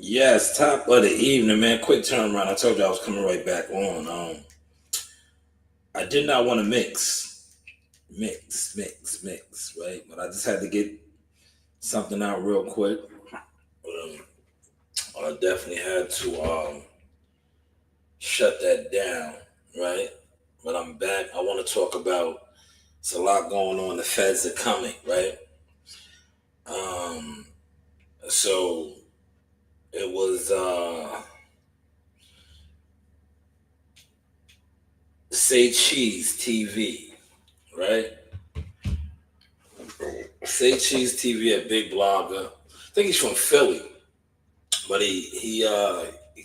Yes, top of the evening, man. Quick turnaround. I told you I was coming right back on. I did not want to mix, right? But I just had to get something out real quick. I definitely had to shut that down, right? But I'm back. I want to talk about. It's a lot going on. The feds are coming, right? Um, so it was Say Cheese TV, right? Say Cheese TV, a big blogger. I think he's from Philly, but he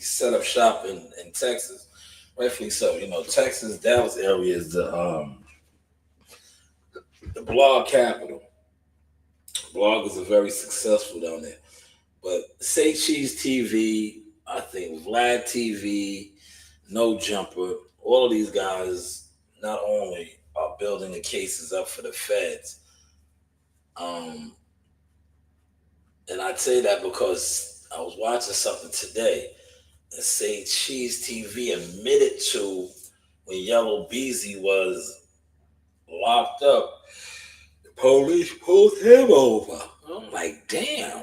set up shop in Texas, rightfully so. You know, Texas, Dallas area is the blog capital. Bloggers are very successful down there. But Say Cheese TV, I think VladTv, Nojumper, all of these guys not only are building the cases up for the feds, um, and I'd say that because I was watching something today and Say Cheese TV admitted to when Yellow Beezy was locked up, the police pulled him over. I'm like, damn.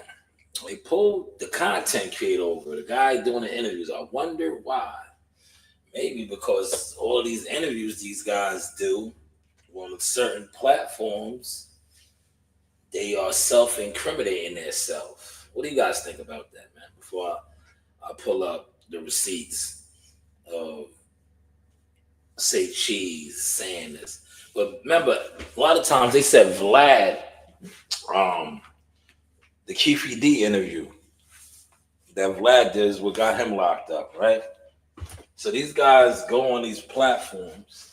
They pulled the content creator over, the guy doing the interviews. I wonder why. Maybe because all of these interviews these guys do on certain platforms, they are self-incriminating themselves. What do you guys think about that, man? Before I pull up the receipts of Say Cheese saying this. But remember, a lot of times they said Vlad, the Keefe D interview that Vlad did is what got him locked up, right? So these guys go on these platforms.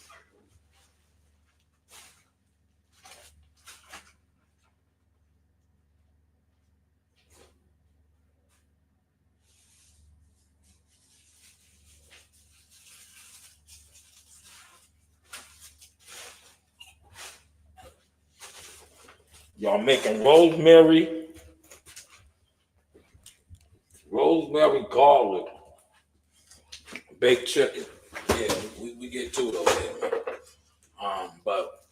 Y'all making rosemary garlic, baked chicken. Yeah, we get to it over there, man. But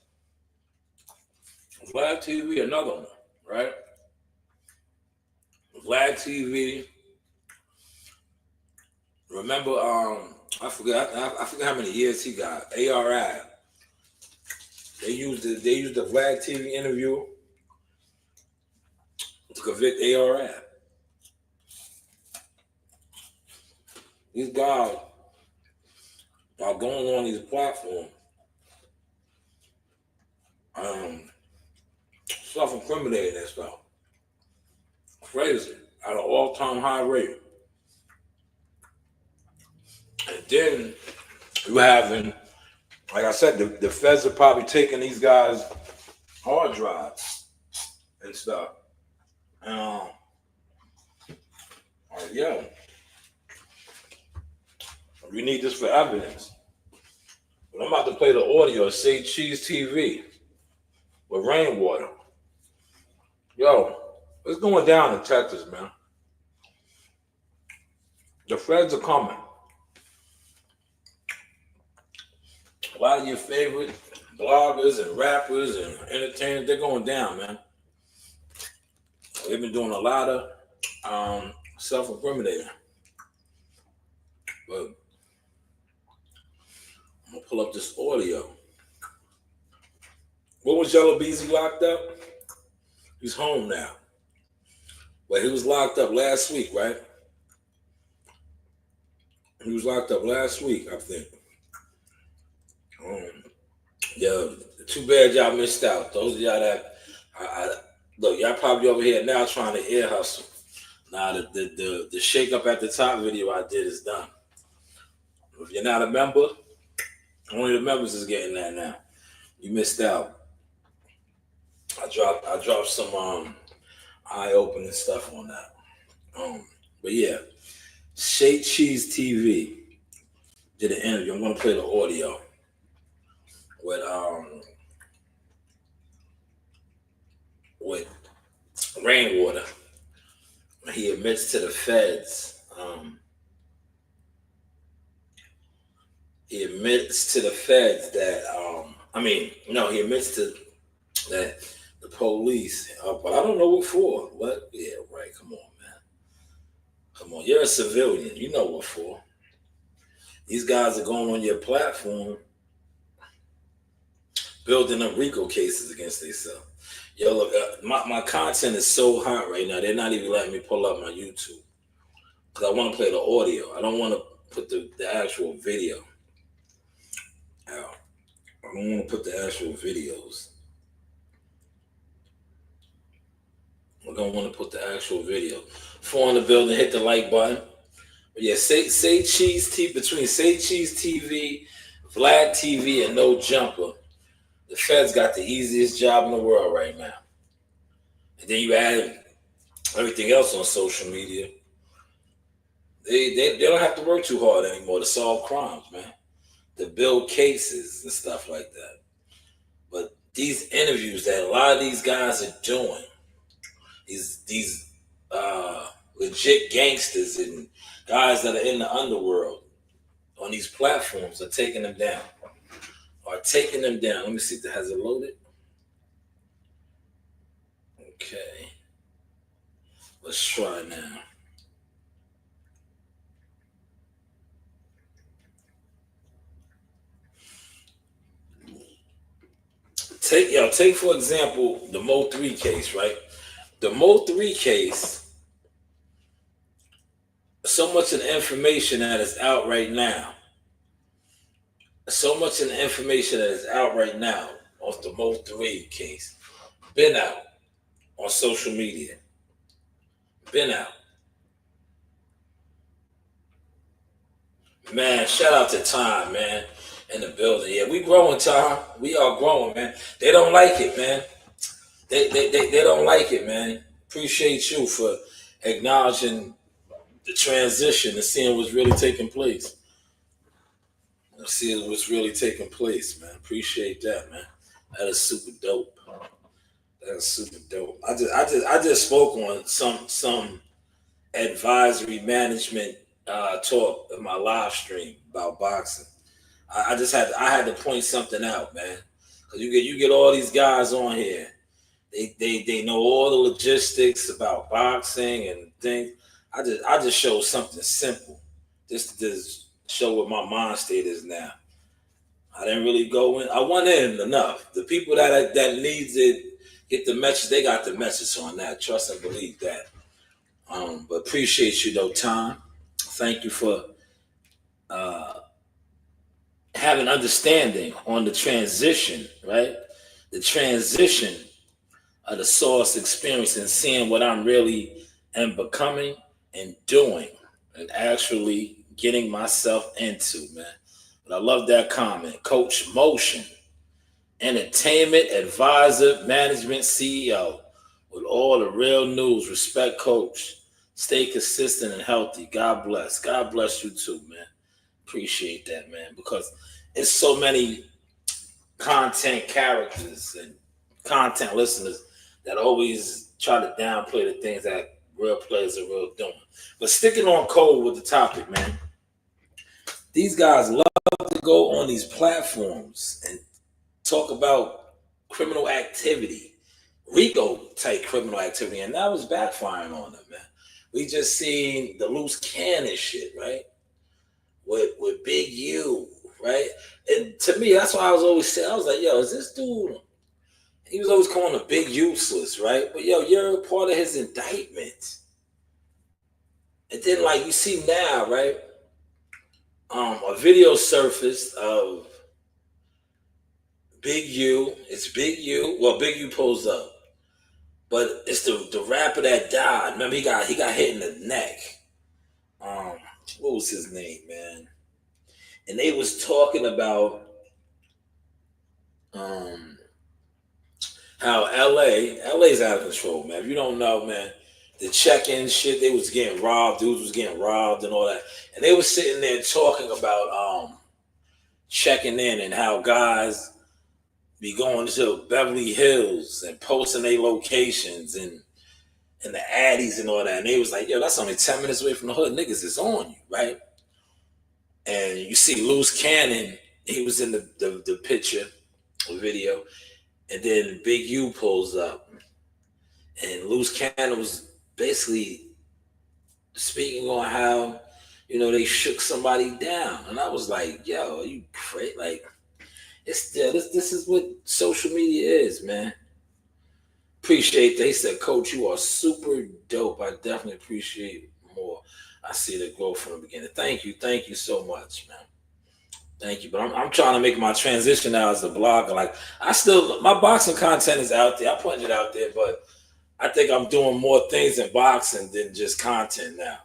Vlad TV, another one, right? Vlad TV. Remember, I forgot how many years he got. ARI. They used the Vlad TV interview to convict ARI. These guys are going on these platforms, self-incriminating and stuff. Crazy. At an all-time high rate. And then you having, like I said, the feds are probably taking these guys' hard drives and stuff. Yeah, we need this for evidence. But I'm about to play the audio of Say Cheese TV with rainwater. Yo, it's going down in Texas, man. The feds are coming. A lot of your favorite bloggers and rappers and entertainers, they're going down, man. They've been doing a lot of self-incriminating. But I'm gonna pull up this audio. What was Yellow Beezy locked up? He's home now. But he was locked up last week, right? He was locked up last week, I think. Yeah, too bad y'all missed out. Those of y'all that look, y'all probably over here now trying to ear hustle. Nah, the shake up at the top video I did is done. If you're not a member, only the members is getting that now. You missed out. I dropped some eye opening stuff on that. But yeah, Shanewz TV did an interview. I'm gonna play the audio with with Rainwater. He admits to the feds. He admits to the feds that he admits to that the police. But I don't know what for. What? Yeah, right. Come on, man. Come on. You're a civilian. You know what for. These guys are going on your platform, building up RICO cases against themselves. Yo, look, my content is so hot right now. They're not even letting me pull up my YouTube because I want to play the audio. I don't want to put the actual video out. I don't want to put the actual videos. I don't want to put the actual video. 4 in the building, hit the like button. But yeah, say Cheese TV, between Say Cheese TV, VladTv, and Nojumper, the feds got the easiest job in the world right now. And then you add everything else on social media. They don't have to work too hard anymore to solve crimes, man. To build cases and stuff like that. But these interviews that a lot of these guys are doing, these legit gangsters and guys that are in the underworld on these platforms are taking them down. Let me see if that has it loaded. Okay. Let's try now. Take for example the Mo 3 case, right? The Mo 3 case, so much of the information that is out right now, off the Mo 3 case, been out on social media. Been out. Man, shout out to Time, man, in the building. Yeah, we growing, Time. We are growing, man. They don't like it, man. They don't like it, man. Appreciate you for acknowledging the transition and seeing what's really taking place. Man. Appreciate that, man. That is super dope. I just spoke on some advisory management talk in my live stream about boxing. I had to point something out, man, because you get all these guys on here. They know all the logistics about boxing and things. I just show something simple, just to show what my mind state is now. I didn't really go in. I went in enough. The people that needs it get the message. They got the message on that. Trust and believe that. But appreciate you though, Tom. Thank you for having understanding on the transition, right? The transition of the source experience and seeing what I'm really am becoming and doing and actually getting myself into, man. But I love that comment. Coach Motion, entertainment advisor, management CEO, with all the real news. Respect, Coach. Stay consistent and healthy. God bless. God bless you too, man. Appreciate that, man, because it's so many content characters and content listeners that always try to downplay the things that real players are real doing. But sticking on code with the topic, man. These guys love to go on these platforms and talk about criminal activity, RICO type criminal activity, and that was backfiring on them, man. We just seen the loose cannon shit, right? With Big U, right? And to me, that's why I was always saying, I was like, yo, is this dude? He was always calling the Big useless, right? But yo, you're a part of his indictment. And then, like, you see now, right? A video surfaced of Big U. It's Big U. Well, Big U posed up, but it's the rapper that died. Remember, he got hit in the neck. What was his name, man? and they was talking about um, how LA's out of control, man. If you don't know, man, the check-in shit, they was getting robbed, dudes was getting robbed and all that. And they was sitting there talking about checking in and how guys be going to Beverly Hills and posting their locations and the addies and all that. And they was like, yo, that's only 10 minutes away from the hood. Niggas is on you, right? And you see Loose Cannon, he was in the picture, the video, and then Big U pulls up. And Loose Cannon was basically speaking on how, they shook somebody down. And I was like, yo, are you crazy? Like, it's still, this is what social media is, man. Appreciate they said, Coach, you are super dope. I definitely appreciate more. I see the growth from the beginning. Thank you so much, man. Thank you. But I'm trying to make my transition now as a blogger. Like, my boxing content is out there. I put it out there, but I think I'm doing more things in boxing than just content now.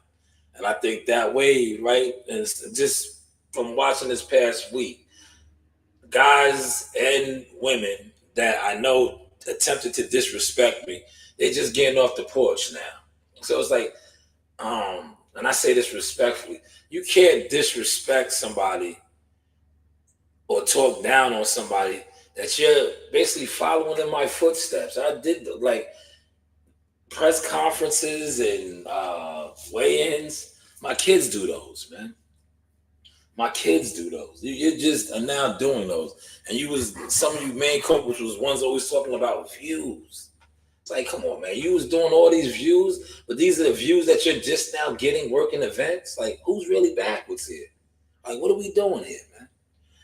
And I think that way, right? And just from watching this past week, guys and women that I know attempted to disrespect me, they're just getting off the porch now. So it's like, and I say this respectfully, you can't disrespect somebody or talk down on somebody that you're basically following in my footsteps. I did like press conferences and weigh-ins. My kids do those, man. My kids do those. You just are now doing those. And some of you main coaches was ones always talking about views. It's like, come on, man. You was doing all these views, but these are the views that you're just now getting working events. Like, who's really backwards here? Like, what are we doing here, man?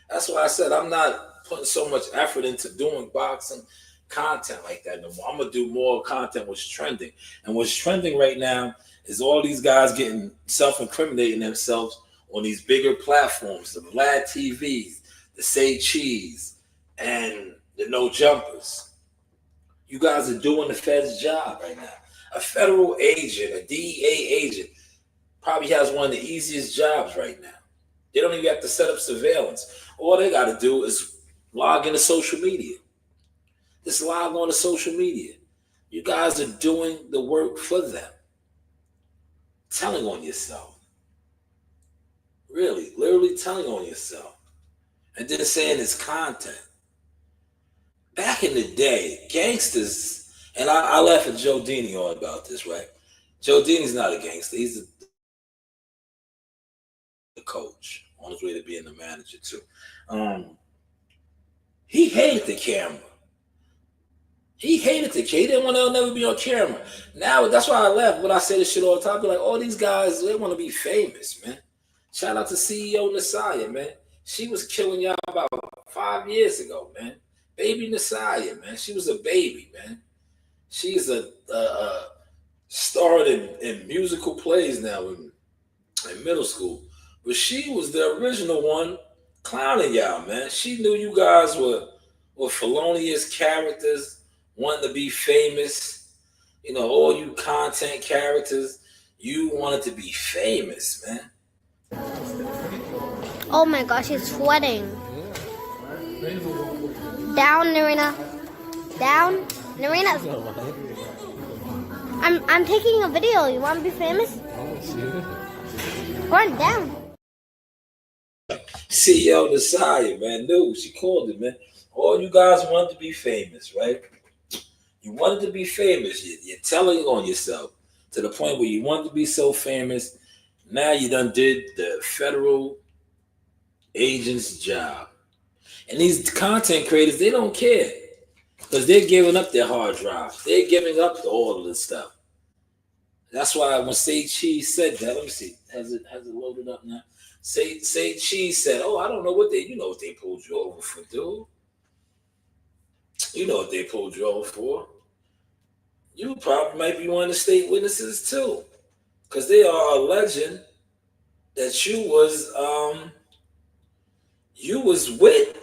That's why I said I'm not putting so much effort into doing boxing content like that no more. I'm going to do more content what's trending. And what's trending right now is all these guys getting self-incriminating themselves on these bigger platforms, the VladTvs, the Say Cheese, and the Nojumpers. You guys are doing the Fed's job right now. A federal agent, a DEA agent, probably has one of the easiest jobs right now. They don't even have to set up surveillance. All they got to do is log into social media. Just log on to social media. You guys are doing the work for them. Telling on yourself. Really, literally telling on yourself. And then saying it's content. Back in the day, gangsters, and I laugh at Joe Dini on about this, right? Joe Dini's not a gangster. He's the coach on his way to being the manager too. He hated the camera. He hated the kid. He didn't want to never be on camera. Now, that's why I left. When I say this shit all the time, I be like, all these guys, they want to be famous, man. Shout out to CEO Nasaya, man. She was killing y'all about 5 years ago, man. Baby Nasaya, man. She was a baby, man. She's a starred in musical plays now in middle school. But she was the original one clowning y'all, man. She knew you guys were felonious characters, wanting to be famous. All you content characters, you wanted to be famous, man. Oh my gosh, it's sweating. Down, Narina. Down, Narina. I'm taking a video. You want to be famous? Run down. CEO Nasaya, man, no, she called it, man. All you guys wanted to be famous, right? You wanted to be famous. You're telling on yourself to the point where you wanted to be so famous. Now you done did the federal agent's job. And these content creators, they don't care because they're giving up their hard drives. They're giving up all of this stuff. That's why when Say Cheese said that, let me see, has it loaded up now? Say Cheese said, "Oh, I don't know what you know what they pulled you over for, dude. You know what they pulled you over for. You probably might be one of the state witnesses too, because they are alleging that you was with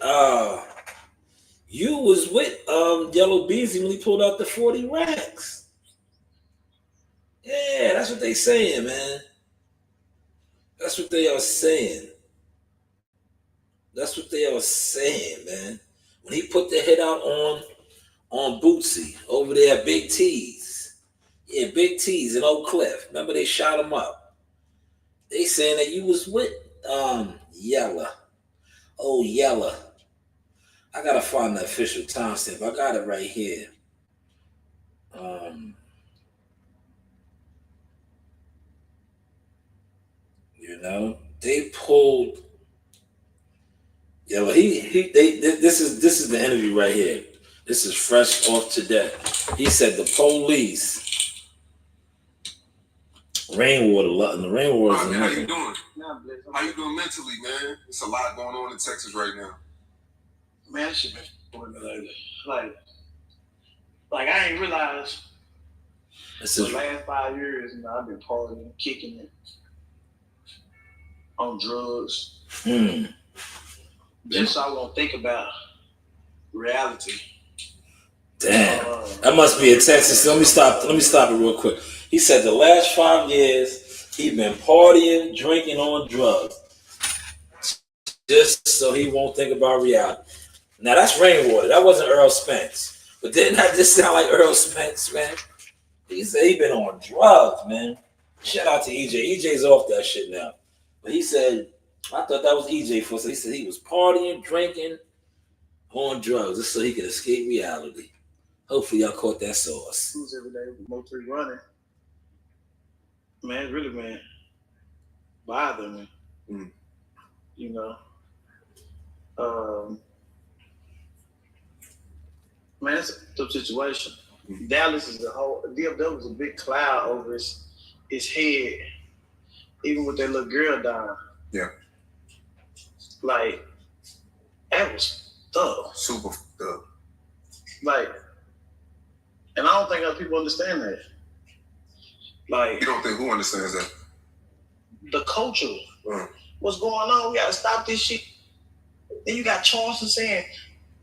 Yellow Beezy when he pulled out the 40 racks. Yeah, that's what they saying, man. That's what they are saying. That's what they are saying, man. When he put the hit out on Bootsy over there at Big T's. Yeah, Big T's in Oak Cliff. Remember they shot him up. They saying that you was with Yella. Oh, Yella. I gotta find the official timestamp. I got it right here. You know, they pulled. Yeah, well, this is the interview right here. This is fresh off today. He said the police rainwater, the rainwater. Man, how you doing? How you doing mentally, man? It's a lot going on in Texas right now. Man, that shit been like I ain't realized the last 5 years, you know, I've been partying, kicking it on drugs. Just so I won't think about reality. Damn, that must be a Texas. Let me stop it real quick. He said the last 5 years he been partying, drinking on drugs, just so he won't think about reality. Now that's rainwater. That wasn't Earl Spence. But didn't that just sound like Earl Spence, man? He said he been on drugs, man. Shout out to EJ. EJ's off that shit now. But he said, I thought that was EJ for. So he said he was partying, drinking, on drugs, just so he could escape reality. Hopefully y'all caught that sauce. Who's every day with motor running. Man, really, man, bother me. You know. Man, it's a tough situation. Dallas is DFW was a big cloud over his head, even with that little girl dying. Yeah. Like, that was tough. Super tough. Like, and I don't think other people understand that. Like, you don't think who understands that? The culture. What's going on? We gotta stop this shit. Then you got Charleston saying,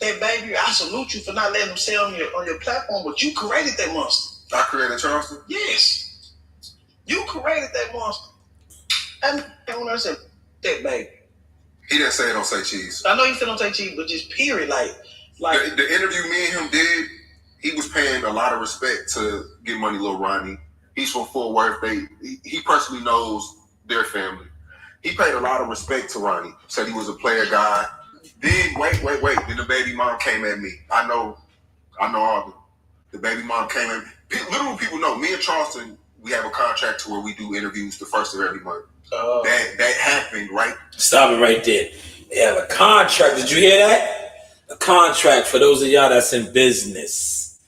"Hey baby, I salute you for not letting them say on your platform, but you created that monster." I created Charleston? Yes. You created that monster. And when I said that baby. He didn't say don't say cheese. I know you said don't say cheese, but just period. Like the interview me and him did, he was paying a lot of respect to Get Money Lil Ronnie. He's from Fort Worth. He personally knows their family. He paid a lot of respect to Ronnie. Said he was a player guy. Then wait. Then the baby mom came at me. I know all the baby mom came at me. Little people know me and Charleston. We have a contract to where we do interviews the first of every month. That happened, right? Stop it right there. They have a contract. Did you hear that? A contract for those of y'all that's in business.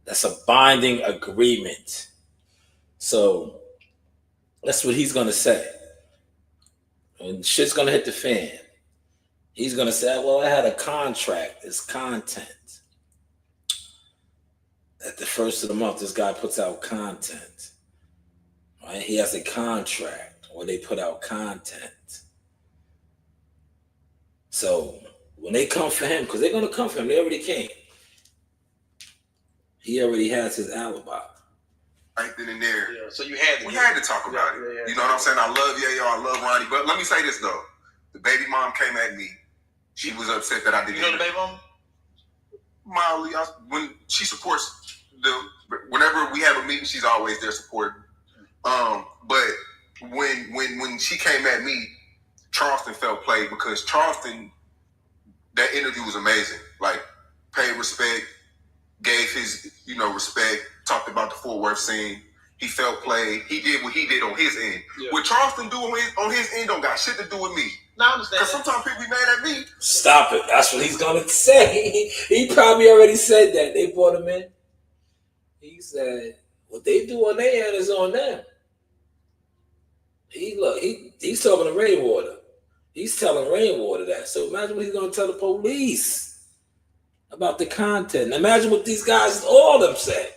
That's a binding agreement. So that's what he's gonna say. And shit's gonna hit the fan. He's gonna say, well, I had a contract. It's content. At the first of the month, this guy puts out content. Right? He has a contract where they put out content. So when they come for him, because they're gonna come for him, they already came. He already has his alibi. Right then and there. Yeah, so we had to talk about it. Yeah. You know what I'm saying? I love I love Ronnie. But let me say this though. The baby mom came at me. She was upset that I didn't. You know the baby mom? Mildly, when she supports whenever we have a meeting, she's always there supporting. But when she came at me, Charleston felt played because Charleston, that interview was amazing. Like, paid respect, gave his, respect, talked about the Fort Worth scene. He felt played. He did what he did on his end. Yeah. What Charleston do on his end don't got shit to do with me. No, I understand. Because sometimes people be mad at me. Stop it. That's what he's going to say. He probably already said that. They brought him in. He said, what they do on their end is on them. He's talking to Rainwater. He's telling Rainwater that. So imagine what he's going to tell the police about the content. Imagine what these guys, all of them said.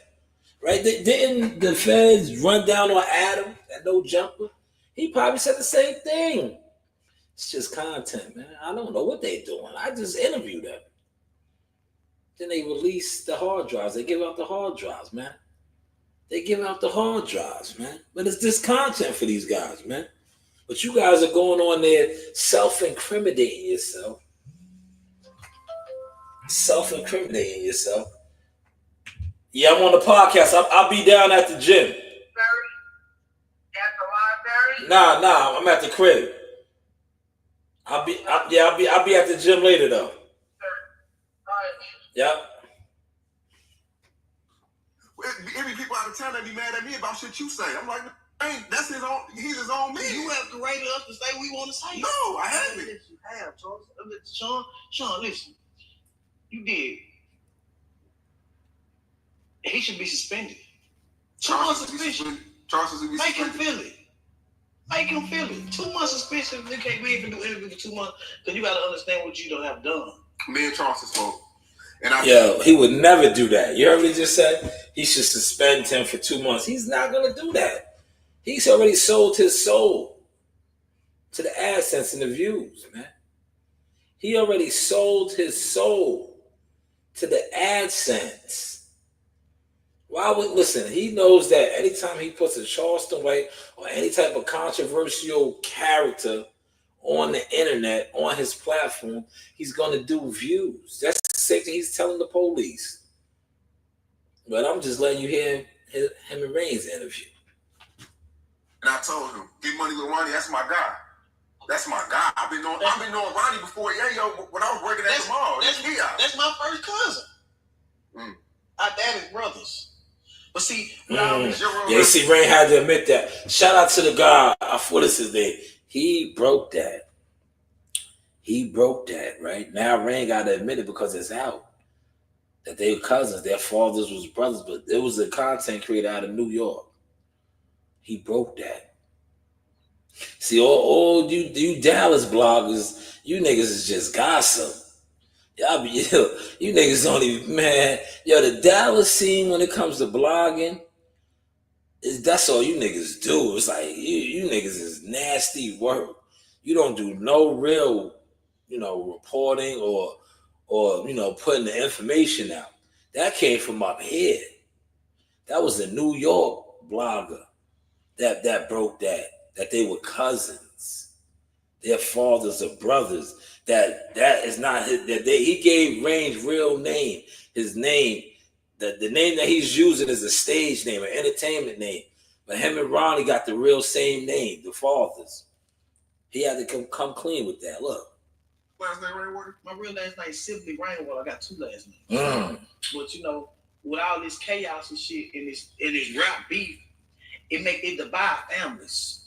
Right? Didn't the feds run down on Adam at Nojumper? He probably said the same thing. It's just content, man. I don't know what they're doing. I just interviewed them. Then they release the hard drives. They give out the hard drives, man. They give out the hard drives, man. But it's just content for these guys, man. But you guys are going on there self-incriminating yourself. Self-incriminating yourself. Yeah, I'm on the podcast. I'll be down at the gym. At the library? Nah, I'm at the crib. I'll be at the gym later though. Yep. Every people out of town that be mad at me about shit you say. I'm like, man, that's his own. He's his own man. You have created us to say we want to say. No, I haven't. Yes, you have, Charles. Sean, listen. You did. He should be suspended. 2 months suspension. Make him feel it. Make him feel it. 2 months suspension. You can't be able to do anything for 2 months because you got to understand what you don't have done. Me and Charles spoke. He would never do that. You heard what he just said? He should suspend him for 2 months. He's not going to do that. He's already sold his soul to the AdSense and the views, man. He already sold his soul to the AdSense. Listen, he knows that anytime he puts a Charleston White or any type of controversial character on the internet, on his platform, he's going to do views. That's the same thing he's telling the police. But I'm just letting you hear him and Rain's interview. And I told him, Get Money Lil Ronnie, that's my guy. That's my guy. I've been knowing Ronnie before Yayo when I was working at the mall. That's my first cousin. Our daddy's brothers. But see, you see, Rain had to admit that. Shout out to the guy. What is his name? He broke that. Right now, Rain got to admit it because it's out that they were cousins. Their fathers was brothers, but it was a content creator out of New York. He broke that. See, all you Dallas bloggers, you niggas is just gossip. You niggas don't even, man. The Dallas scene when it comes to blogging, that's all you niggas do. It's like you niggas is nasty work. You don't do no real, reporting or putting the information out. That came from up here. That was a New York blogger that broke that they were cousins. Their fathers are brothers. That is not his, he gave Rain's real name. His name, the name that he's using is a stage name, an entertainment name. But him and Ronnie got the real same name, the fathers. He had to come clean with that. Look. Last name Rainwater? My real last name is simply Rainwater. I got 2 last names. But with all this chaos and shit and this rap beef, it divide families.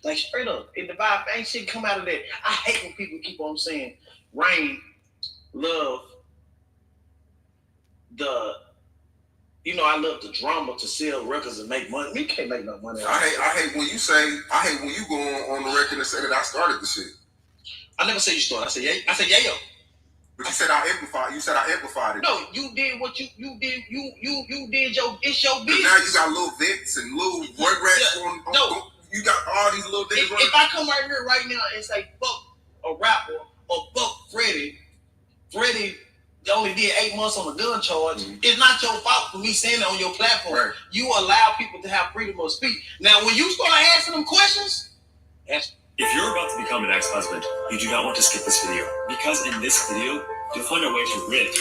Like straight up, it divide. Ain't shit come out of that. I hate when people keep on saying Rain love I love the drama to sell records and make money. We can't make no money. I hate when you go on the record and say that I started the shit. I never said you started. I said yayo. But you said I amplified. You said I amplified it. No, you did what you did. You did it's your business. Now you got little Vince and little Rugrats on. You got all these little things. If I come right here right now and say fuck a rapper or fuck Freddie only did 8 months on a gun charge, it's not your fault for me saying it on your platform. Right. You allow people to have freedom of speech. Now, when you start asking them questions, if you're about to become an ex-husband, you do not want to skip this video, because in this video, you'll find a way to rid.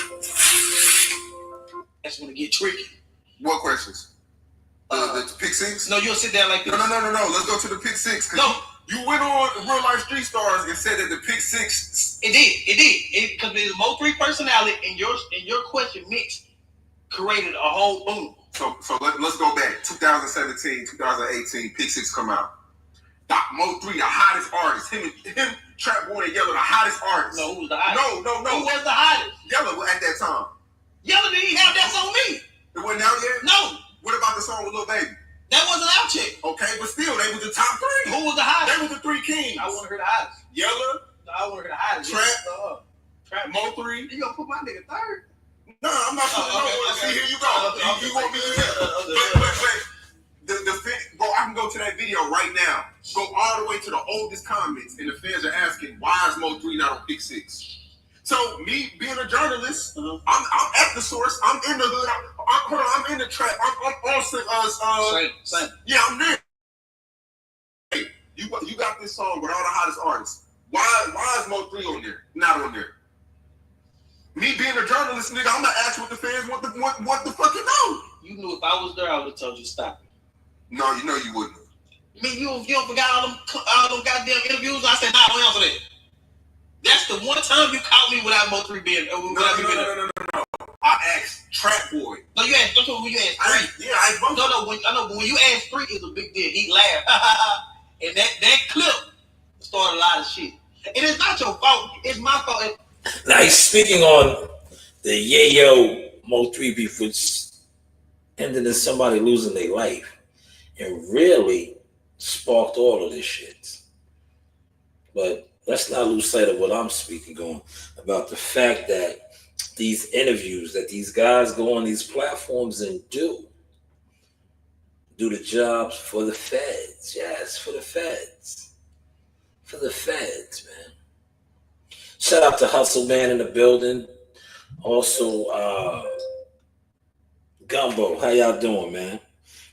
That's when it get tricky. What questions? The pick 6? No, you'll sit there like this. No. Let's go to the pick 6. No. You went on Real Life Street Stars and said that the pick 6. It did. Because there's Mo3 personality and your question mix created a whole boom. So let's go back. 2017, 2018, pick 6 come out. Mo3, the hottest artist. Him, Trap Boy and Yellow, the hottest artist. No, who was the hottest? No. Who was the hottest? Yellow at that time. Yellow didn't have That's On Me. It wasn't out yet? No. What about the song with Lil Baby? That wasn't out yet. Okay, but still, they was the top 3. Who was the hottest? They was the 3 kings. I want to hear the hottest. Yellow. No, I want to hear the hottest. Trap. Mo3. You gonna put my nigga 3rd? No, I'm not putting okay. See, here you go. You want me to Bro, I can go to that video right now. Go all the way to the oldest comments, and the fans are asking, why is Mo3 not on pick 6? So me being a journalist, I'm at the source. I'm in the hood. I'm in the trap. I'm on Same. Yeah, I'm there. You got this song with all the hottest artists. Why is Mo3 on there? Not on there. Me being a journalist, nigga, I'm not asking what the fans what the fuck you know. You knew if I was there, I would have told you to stop it. No, you know you wouldn't. I mean, you forgot all them goddamn interviews. I said, nah, don't answer that. That's the one time you caught me without Mo3 being. No. I asked Trap Boy. No, you asked. That's what you asked 3. I asked both. No. But when you asked 3, it's a big deal. He laughed, and that clip started a lot of shit. And it's not your fault. It's my fault. Now he's speaking on the Yayo Mo3 beef, which ended in somebody losing their life, and really sparked all of this shit. But let's not lose sight of what I'm speaking on about the fact that these interviews that these guys go on these platforms and do the jobs for the feds. Yes, for the feds. For the feds, man. Shout out to Hustle Man in the building. Also, Gumbo, how y'all doing, man?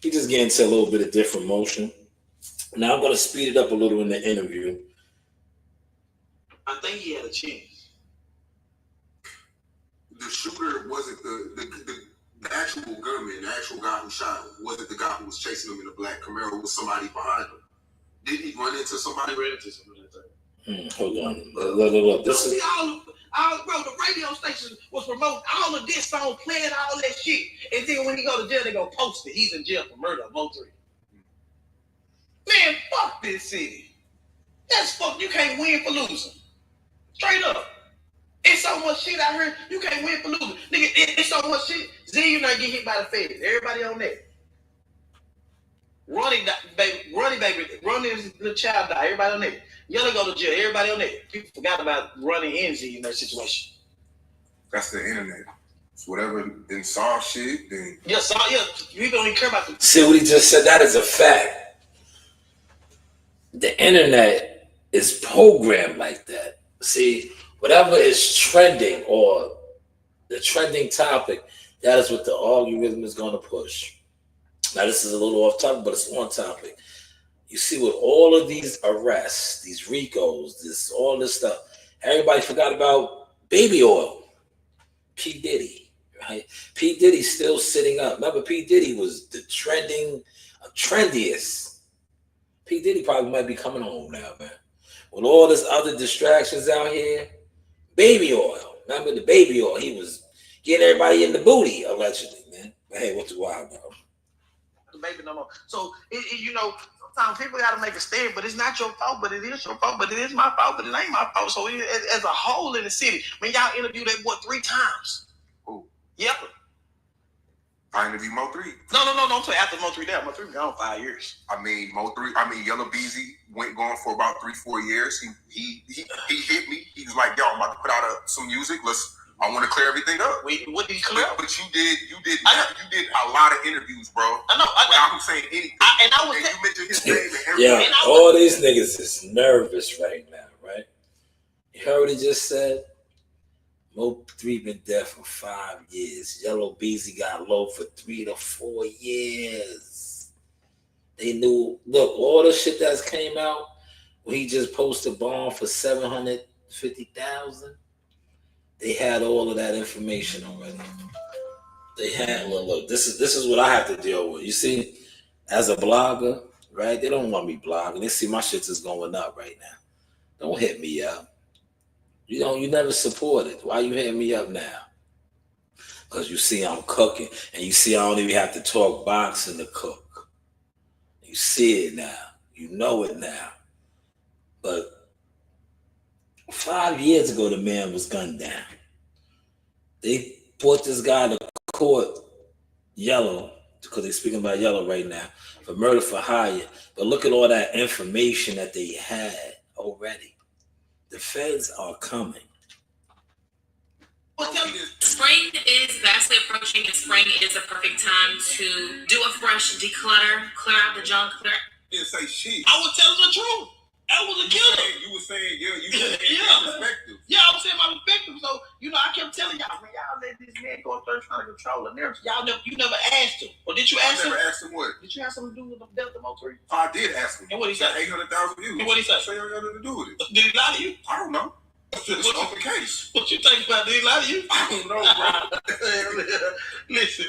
He just getting into a little bit of different motion. Now I'm going to speed it up a little in the interview. I think he had a chance. The shooter wasn't the actual gunman, the actual guy who shot him, wasn't the guy who was chasing him in a black Camaro with somebody behind him. Did he run into somebody? Hold on. Look. This is bro, the radio station was promoting all of this song, playing all that shit. And then when he go to jail, they gonna post it. He's in jail for murder of Mo3. Man, fuck this city. That's fuck. You can't win for losing. Straight up. It's so much shit out here, you can't win for losing. Nigga, it's so much shit. Z, you not get hit by the feds. Everybody on that. Ronnie is the child die. Everybody on that. Yellow go to jail. Everybody on that. People forgot about Ronnie and Z in that situation. That's the internet. It's whatever then saw shit, then Yeah, you don't even care about the. See what he just said? That is a fact. The internet is programmed like that. See, whatever is trending or the trending topic, that is what the algorithm is going to push. Now, this is a little off topic, but it's on topic. You see, with all of these arrests, these RICOs, all this stuff, everybody forgot about baby oil. P. Diddy, right? P. Diddy's still sitting up. Remember, P. Diddy was the trendiest. P. Diddy probably might be coming home now, man. With all this other distractions out here, baby oil. Remember the baby oil? He was getting everybody in the booty, allegedly, man. But hey, what's wild, bro? The baby no more. So, sometimes people got to make a stand, but it's not your fault, but it is your fault, but it is my fault, but it ain't my fault. So, as a whole in the city, y'all interviewed that boy 3 times. Who? Yep. I interviewed Mo3. No. I'm saying after Mo3 down. Mo3 gone 5 years. Yellow Beezy went gone for about 3-4 years. He hit me. He was like, "Yo, I'm about to put out some music. I want to clear everything up." Wait, what did he clear? But you did a lot of interviews, bro. I know. Without him saying anything. You mentioned his name and everything. Yeah, all these niggas is nervous right now, right? You heard what he just said? Mo3 been dead for 5 years. Yellow Beezy got low for 3 to 4 years. They knew, look, all the shit that's came out when he just posted bond for $750,000. They had all of that information already. They had, look, this is what I have to deal with. You see, as a blogger, right? They don't want me blogging. They see my shit is going up right now. Don't hit me up. You never supported. Why you hitting me up now? Because you see I'm cooking. And you see I don't even have to talk boxing to cook. You see it now. You know it now. But 5 years ago, the man was gunned down. They brought this guy to court, Yellow, because they're speaking about Yellow right now, for murder for hire. But look at all that information that they had already. The feds are coming. Spring is vastly approaching, and spring is a perfect time to do a fresh declutter, clear out the junk, clear. Didn't say shit. I was telling the truth. I was a killer. You were saying, yeah, perspective. Yeah, I was saying my perspective. So, I kept telling y'all, man, y'all let this man go up there trying to control the narrative. You never asked him. Or Did you I ask him? never asked him what. Did you ask him to do with the Delta Mo 3? I did ask him. And what he said? 800,000 views. And what he said? So you got nothing to do with it. Did he lie to you? I don't know. It's an open case. What you think about? Did he lie to you? I don't know, bro. Listen.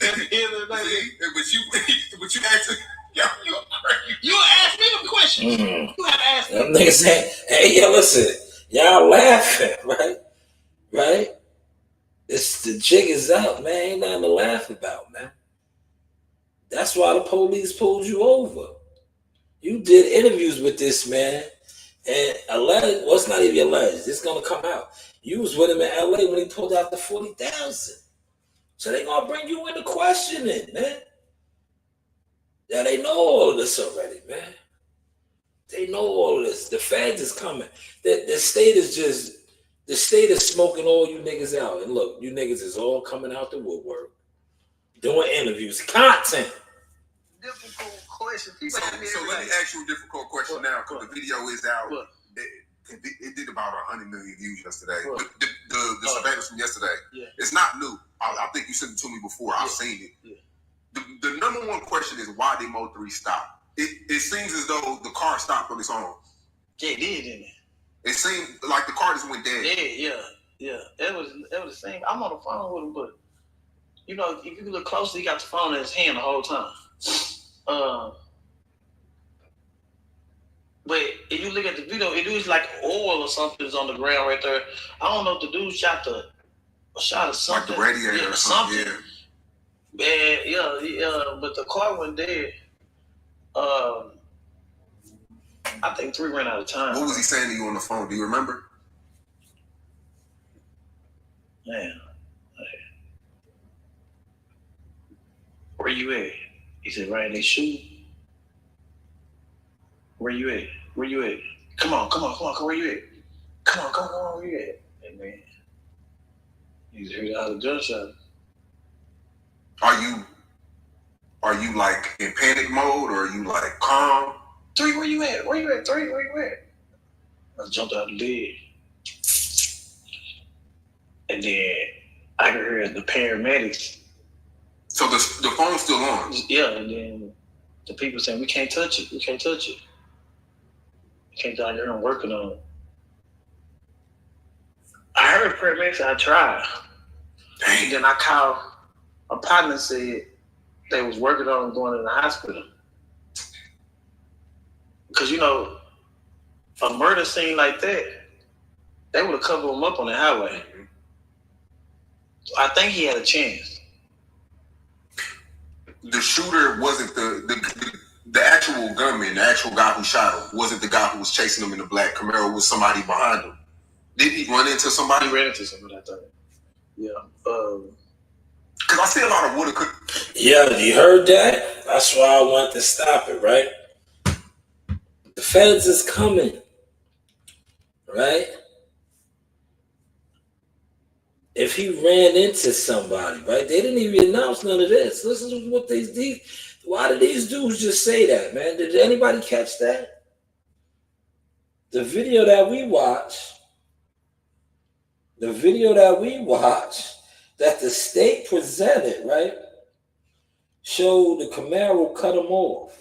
At the end of the night, but you asked him. Yo, you crazy. you asked me the question. You have asked me. Them niggas saying, hey, yo, listen, y'all laughing, right? Right? It's the jig is up, man. Ain't nothing to laugh about, man. That's why the police pulled you over. You did interviews with this man, and alleged, well, it's not even alleged. It's gonna come out. You was with him in LA when he pulled out the 40,000. So they gonna bring you into questioning, man. Yeah, they know all of this already, man. They know all of this. The feds is coming. The state is smoking all you niggas out. And look, you niggas is all coming out the woodwork, doing interviews, content. Difficult question. So let me ask you a difficult question now, because the video is out. It did about 100 million views yesterday. The surveillance from yesterday. Yeah. It's not new. I think you sent it to me before. I've seen it. Yeah. The number one question is, why did Mo 3 stop? It seems as though the car stopped on its own. Yeah, it did, didn't it? It seemed like the car just went dead. Yeah. It was the same. I'm on the phone with him, but you know, if you look closely, he got the phone in his hand the whole time. But if you look at the video, it was like oil or something is on the ground right there. I don't know if the dude shot or something. Like the radiator or something. Yeah. But the car went dead. I think 3 ran out of time. What was he saying to you on the phone? Do you remember? Man, where you at? He said, right in their shoe. Where you at? Where you at? Come on, where you at? Come on, where you at? Hey, man. You just heard all the gunshot. Are you like in panic mode, or are you like calm? 3, where you at? Where you at? 3, where you at? I jumped out of the bed. And then I could hear the paramedics. So the phone's still on? Yeah, and then the people saying, we can't touch it. We can't touch it. We can't down here and working on it. I heard paramedics, I tried. Dang. And then I called a partner, said they was working on going to the hospital. Because, you know, a murder scene like that, they would have covered him up on the highway. So I think he had a chance. The shooter wasn't the actual gunman, the actual guy who shot him, wasn't the guy who was chasing him in the black Camaro, was somebody behind him. Did he run into somebody? He ran into somebody, I think. Yeah. Because I see a lot of woulda, could. Yeah, you heard that? That's why I want to stop it, right? The feds is coming, right? If he ran into somebody, right? They didn't even announce none of this. Listen to what why did these dudes just say that, man? Did anybody catch that? The video that we watched, that the state presented, right, showed the Camaro cut him off.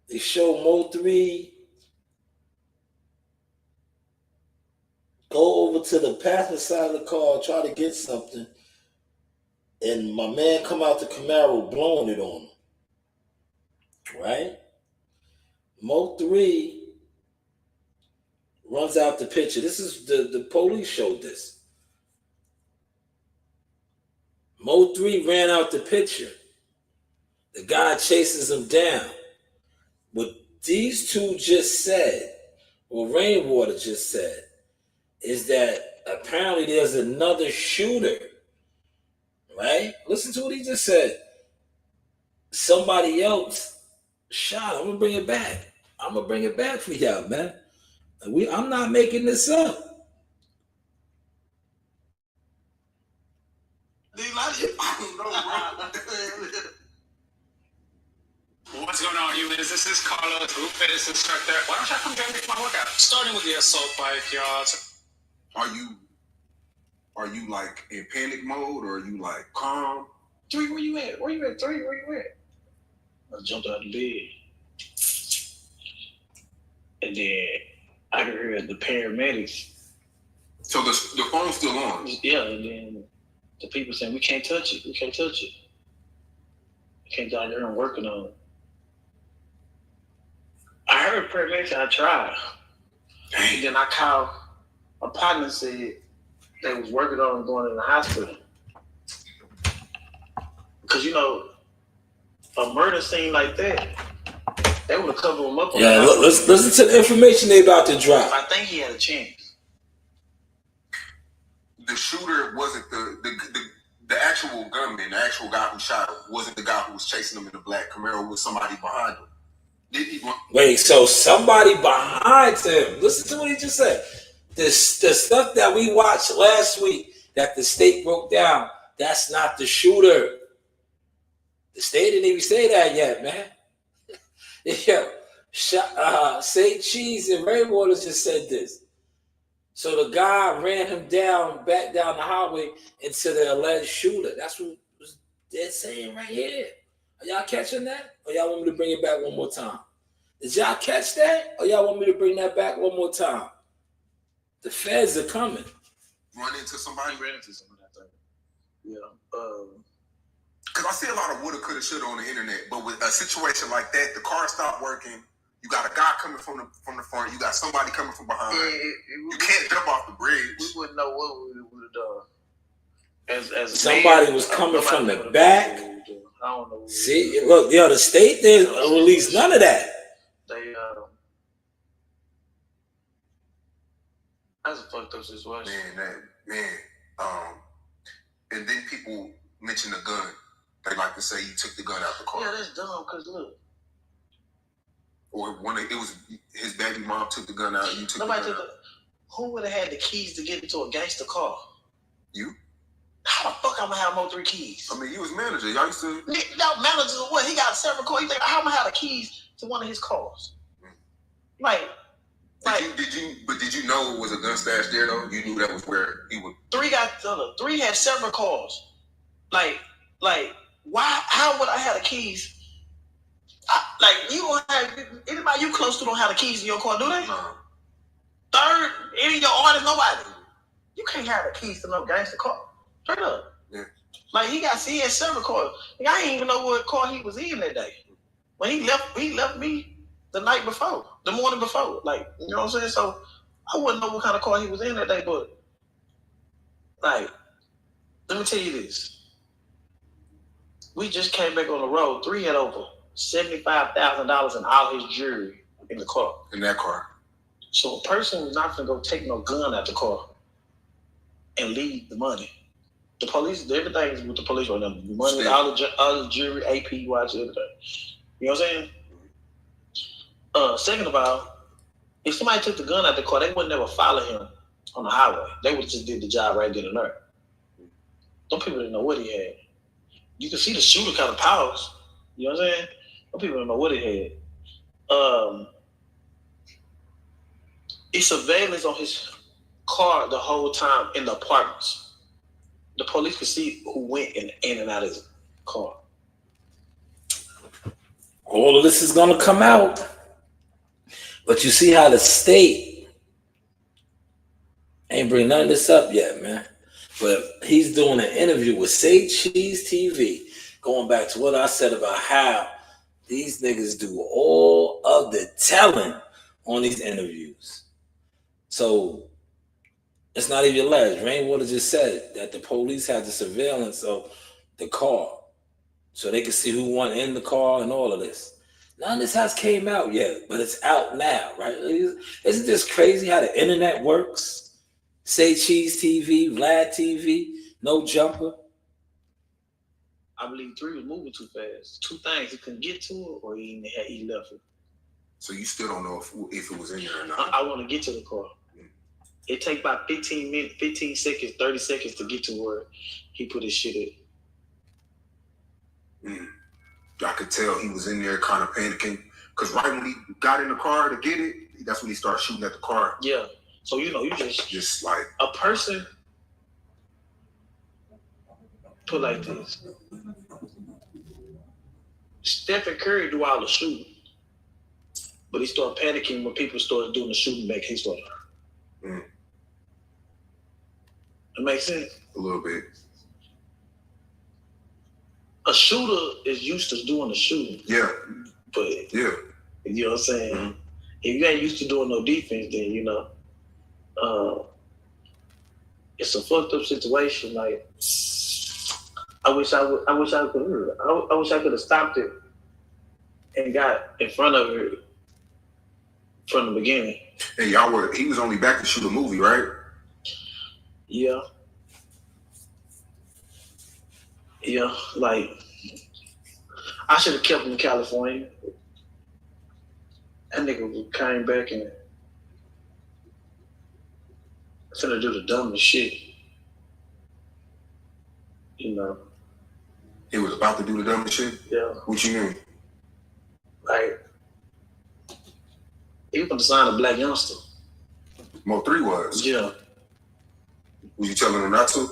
They showed Mo 3 go over to the passenger side of the car, try to get something, and my man come out the Camaro blowing it on him. Right? Mo 3 runs out the picture. This is the police showed this. Mo 3 ran out the picture. The guy chases him down. What these two just said, or Rainwater just said, is that apparently there's another shooter, right? Listen to what he just said. Somebody else shot. I'm gonna bring it back. I'm gonna bring it back for y'all, man. I'm not making this up. What's going on, humans? This is Carlos, Group Fitness Instructor. Why don't y'all come join me for my workout? Starting with the assault bike, y'all. Are you Are you like in panic mode or are you like calm? 3, where you at? Where you at? 3, where you at? I jumped out of bed. And then I heard the paramedics. So the phone's still on? Yeah, and then the people saying, we can't touch it. We can't touch it. We can't down there and working on it. I heard paramedics, I tried. And then I called my partner and said they was working on going in the hospital. Because, you know, a murder scene like that, they would have covered him up. Yeah, let's listen to the information they about to drop. I think he had a chance. The shooter wasn't the actual gunman, the actual guy who shot him, wasn't the guy who was chasing him in the black Camaro with somebody behind him. Did he? Wait, so somebody behind him. Listen to what he just said. The stuff that we watched last week that the state broke down, that's not the shooter. The state didn't even say that yet, man. Yo, Say Cheese and Rainwater just said this. So the guy ran him down, back down the highway into the alleged shooter. That's what they're saying right here. Are y'all catching that? Or y'all want me to bring it back one more time? Did y'all catch that? Or y'all want me to bring that back one more time? The feds are coming. Run into somebody? Ran into somebody, I think. Yeah. Because I see a lot of woulda, coulda, shoulda on the internet, but with a situation like that, the car stopped working. You got a guy coming from the front. You got somebody coming from behind. You can't jump off the bridge. We wouldn't know what we would have done. As somebody was coming from the back. I don't know. See, look, yo, the state didn't release none of that. They that's a fucked up situation. And then people mention the gun. They like to say he took the gun out the car. Yeah, that's dumb. Cause look, or when it was his baby mom took the gun out, you took nobody the gun took out. Who would have had the keys to get into a gangster car? You? How the fuck I'm gonna have more 3 keys? I mean, you was manager. Y'all used to. No, manager or what? He got several cars. You think how am I have the keys to one of his cars? Like. Did you know it was a gun stash there though? You knew that was where he would. 3 had several cars. Like why? How would I have the keys? You don't have anybody you close to don't have the keys in your car, do they? No. Third, any of your artists, nobody. You can't have the keys to no gangster car. Straight up. Yeah. Like he had several cars. Like, I didn't even know what car he was in that day. When he left me the night before, the morning before. Like, you know what I'm saying? So I wouldn't know what kind of car he was in that day, but like, let me tell you this. We just came back on the road. 3 had over $75,000 in all his jewelry in the car. In that car. So a person was not gonna go take no gun out the car and leave the money. The police, everything is with the police right now. The money, all the jewelry, AP watch, everything. You know what I'm saying? Second of all, if somebody took the gun out the car, they would never follow him on the highway. They would just did the job right then and there. Some people didn't know what he had. You can see the shooter kind of pause. You know what I'm saying? Some people don't know what he had. It's surveillance on his car the whole time in the apartments. The police could see who went in and out of his car. All of this is going to come out. But you see how the state ain't bring none of this up yet, man. But he's doing an interview with Say Cheese TV, going back to what I said about how these niggas do all of the telling on these interviews. So it's not even alleged. Rainwater just said that the police had the surveillance of the car so they could see who went in the car and all of this. None of this has came out yet, but it's out now, right? Isn't this crazy how the internet works? Say Cheese TV, VladTv, Nojumper. I believe 3 was moving too fast. 2 things, he couldn't get to it or he left it. So you still don't know if it was in there or not? I want to get to the car. It take about 15 minutes, 15 seconds, 30 seconds to get to where he put his shit in. I could tell he was in there kind of panicking. Because right when he got in the car to get it, that's when he started shooting at the car. Yeah. So, you know, you just like... A person put like this. Stephen Curry do all the shooting, but he started panicking when people started doing the shooting back. He started. It makes sense. A little bit. A shooter is used to doing the shooting. Yeah. But yeah, you know what I'm saying? Mm-hmm. If you ain't used to doing no defense, then you know, it's a fucked up situation. Like, I wish I could have stopped it and got in front of it from the beginning. And he was only back to shoot a movie, right? Yeah. Yeah, like, I should have kept him in California. That nigga came back and finna do the dumbest shit. You know. He was about to do the dumbest shit? Yeah. What you mean? Like, he was gonna sign a black youngster. Mo3 was? Yeah. Was you telling him not to?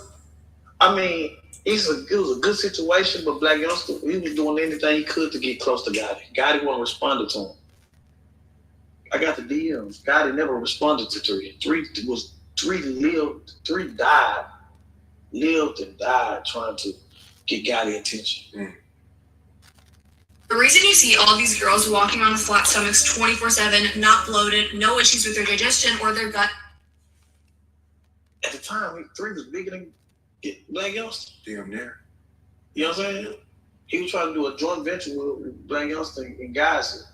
I mean, it was a good situation, but black youngster, he was doing anything he could to get close to Gotti. Gotti wasn't responding to him. I got the DMs. Gotti never responded to 3. 3 lived and died trying to get Gotti attention. The reason you see all these girls walking around with flat stomachs 24/7, not bloated, no issues with their digestion or their gut. At the time, 3 was bigger than Black Youngster. Damn near. You know what I'm saying? He was trying to do a joint venture with Black Youngster and Gaza.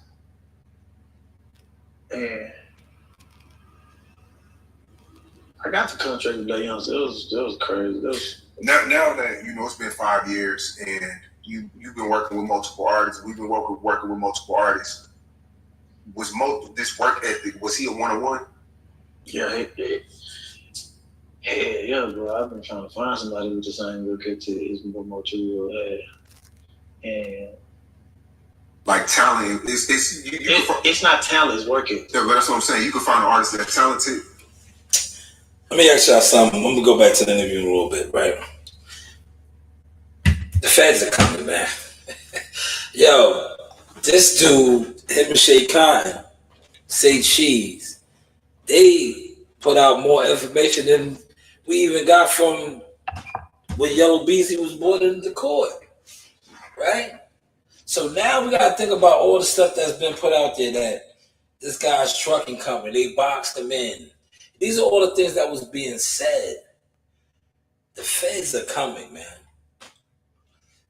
And I got the contract with Black Youngster. It was crazy. Now that, you know, it's been 5 years and you've been working with multiple artists, we've been working with multiple artists. Was this work ethic, was he a one-on-one? Yeah, yeah, bro. I've been trying to find somebody with the same work ethic as Mo3 had. And like talent, it's not talent, it's work ethic. Yeah, but that's what I'm saying. You can find an artist that's talented. Let me ask y'all something. I'm gonna go back to the interview in a little bit, right? The feds are coming, man. Yo, this dude, him and Shay Khan, say cheese. They put out more information than we even got from when Yellow Beezy was brought into court, right? So now we gotta think about all the stuff that's been put out there that this guy's trucking company, they boxed him in. These are all the things that was being said. The feds are coming, man.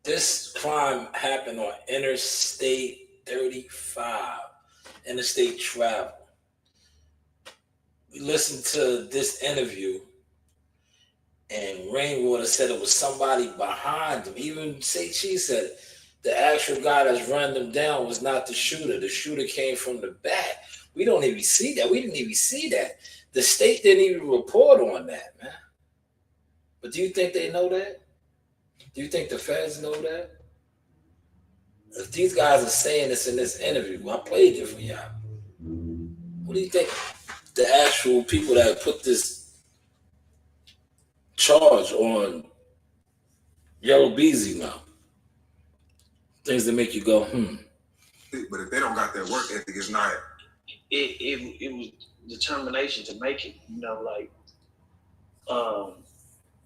This crime happened on Interstate 35, interstate travel. We listened to this interview, and Rainwater said it was somebody behind him. Even Say Cheese said it. The actual guy that's running them down was not the shooter. The shooter came from the back. We don't even see that. We didn't even see that. The state didn't even report on that, man. But do you think they know that? Do you think the feds know that? If these guys are saying this in this interview, I played it for y'all. What do you think the actual people that put this charge on Yellow Beezy now? Things that make you go, But if they don't got that work ethic, it's not. It was determination to make it, you know, like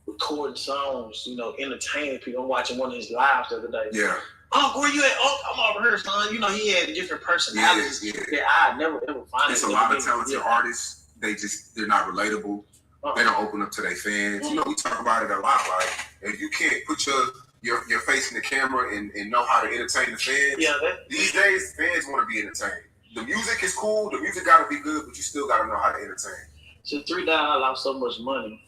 recording songs, you know, entertaining people. I'm watching one of his lives the other day. Yeah. Oh, where you at? Oh, I'm over here, son. You know, he had different personalities that I never ever find. There's a lot of talented artists. They're not relatable. They don't open up to their fans. You know, we talk about it a lot. Like, if you can't put your face in the camera and know how to entertain the fans, these days fans want to be entertained. The music is cool. The music got to be good, but you still got to know how to entertain. So 3 days I lost so much money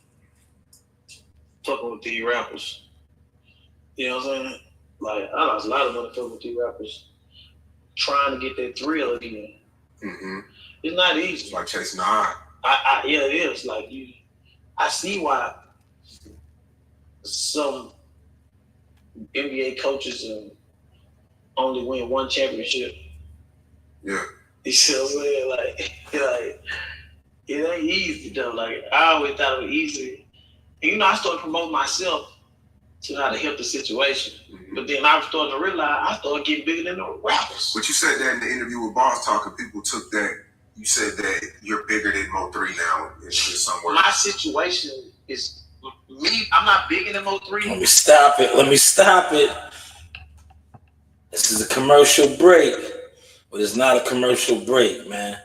fucking with these rappers. You know what I'm saying? Like, I lost a lot of money fucking with these rappers trying to get that thrill again. Mm-hmm. It's not easy. It's like chasing the high. Yeah, it is. Like, I see why some NBA coaches only win one championship. Yeah. You see what I'm saying? Like, it ain't easy though. Like, I always thought it was easy. And, you know, I started promoting myself to how to help the situation. But then I was starting to realize I started getting bigger than the rappers. But you said that in the interview with Boss Talk, and people took that. You said that you're bigger than Mo3 now in somewhere. My situation is me. I'm not bigger than Mo3. Let me stop it. This is a commercial break, but it's not a commercial break, man.